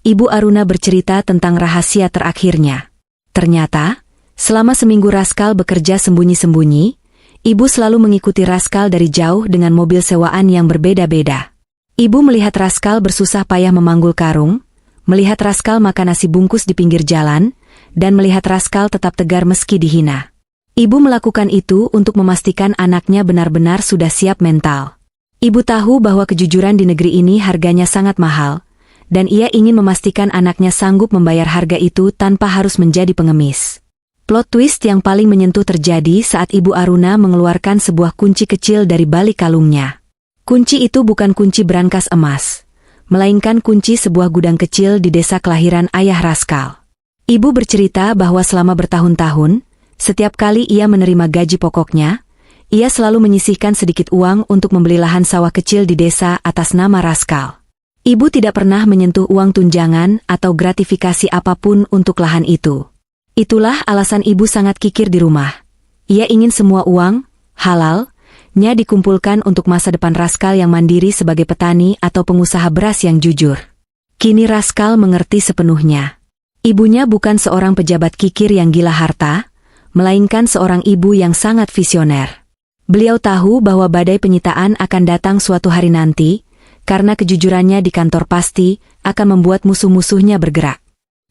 Ibu Aruna bercerita tentang rahasia terakhirnya. Ternyata, Selama seminggu Raskal bekerja sembunyi-sembunyi, ibu selalu mengikuti Raskal dari jauh dengan mobil sewaan yang berbeda-beda. Ibu melihat Raskal bersusah payah memanggul karung, melihat Raskal makan nasi bungkus di pinggir jalan, dan melihat Raskal tetap tegar meski dihina. Ibu melakukan itu untuk memastikan anaknya benar-benar sudah siap mental. Ibu tahu bahwa kejujuran di negeri ini harganya sangat mahal, dan ia ingin memastikan anaknya sanggup membayar harga itu tanpa harus menjadi pengemis. Plot twist yang paling menyentuh terjadi saat Ibu Aruna mengeluarkan sebuah kunci kecil dari balik kalungnya. Kunci itu bukan kunci brankas emas, melainkan kunci sebuah gudang kecil di desa kelahiran ayah Raskal. Ibu bercerita bahwa selama bertahun-tahun, setiap kali ia menerima gaji pokoknya, ia selalu menyisihkan sedikit uang untuk membeli lahan sawah kecil di desa atas nama Raskal. Ibu tidak pernah menyentuh uang tunjangan atau gratifikasi apapun untuk lahan itu. Itulah alasan ibu sangat kikir di rumah. Ia ingin semua uang, halalnya dikumpulkan untuk masa depan Raskal yang mandiri sebagai petani atau pengusaha beras yang jujur. Kini Raskal mengerti sepenuhnya. Ibunya bukan seorang pejabat kikir yang gila harta, melainkan seorang ibu yang sangat visioner. Beliau tahu bahwa badai penyitaan akan datang suatu hari nanti, karena kejujurannya di kantor pasti akan membuat musuh-musuhnya bergerak.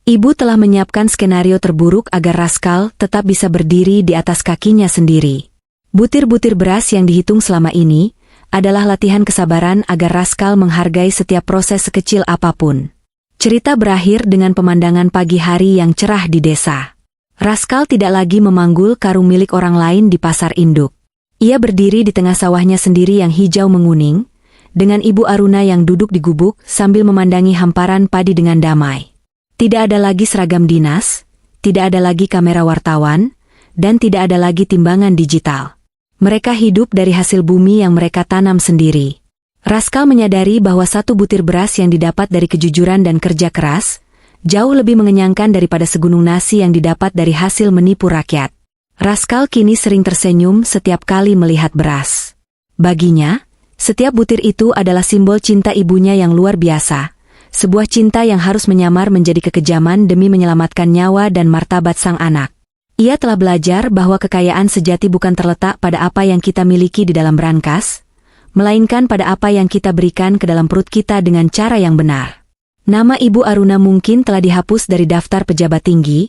Ibu telah menyiapkan skenario terburuk agar Raskal tetap bisa berdiri di atas kakinya sendiri. Butir-butir beras yang dihitung selama ini adalah latihan kesabaran agar Raskal menghargai setiap proses sekecil apapun. Cerita berakhir dengan pemandangan pagi hari yang cerah di desa. Raskal tidak lagi memanggul karung milik orang lain di pasar induk. Ia berdiri di tengah sawahnya sendiri yang hijau menguning, dengan Ibu Aruna yang duduk di gubuk sambil memandangi hamparan padi dengan damai. Tidak ada lagi seragam dinas, tidak ada lagi kamera wartawan, dan tidak ada lagi timbangan digital. Mereka hidup dari hasil bumi yang mereka tanam sendiri. Raskal menyadari bahwa satu butir beras yang didapat dari kejujuran dan kerja keras, jauh lebih mengenyangkan daripada segunung nasi yang didapat dari hasil menipu rakyat. Raskal kini sering tersenyum setiap kali melihat beras. Baginya, setiap butir itu adalah simbol cinta ibunya yang luar biasa. Sebuah cinta yang harus menyamar menjadi kekejaman demi menyelamatkan nyawa dan martabat sang anak. Ia telah belajar bahwa kekayaan sejati bukan terletak pada apa yang kita miliki di dalam brankas, melainkan pada apa yang kita berikan ke dalam perut kita dengan cara yang benar. Nama Ibu Aruna mungkin telah dihapus dari daftar pejabat tinggi,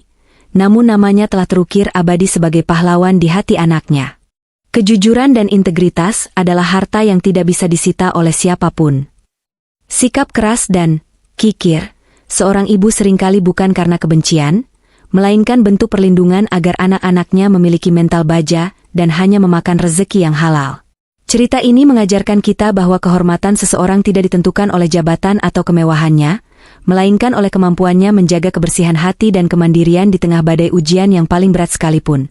namun namanya telah terukir abadi sebagai pahlawan di hati anaknya. Kejujuran dan integritas adalah harta yang tidak bisa disita oleh siapapun. Sikap keras dan kikir seorang ibu seringkali bukan karena kebencian, melainkan bentuk perlindungan agar anak-anaknya memiliki mental baja dan hanya memakan rezeki yang halal. Cerita ini mengajarkan kita bahwa kehormatan seseorang tidak ditentukan oleh jabatan atau kemewahannya, melainkan oleh kemampuannya menjaga kebersihan hati dan kemandirian di tengah badai ujian yang paling berat sekalipun.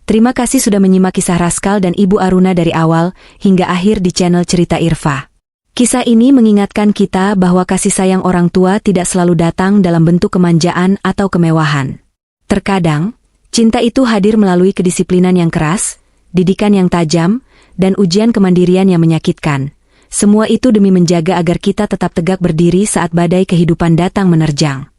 Terima kasih sudah menyimak kisah Raskal dan Ibu Aruna dari awal hingga akhir di channel Cerita Irfa. Kisah ini mengingatkan kita bahwa kasih sayang orang tua tidak selalu datang dalam bentuk kemanjaan atau kemewahan. Terkadang, cinta itu hadir melalui kedisiplinan yang keras, didikan yang tajam, dan ujian kemandirian yang menyakitkan. Semua itu demi menjaga agar kita tetap tegak berdiri saat badai kehidupan datang menerjang.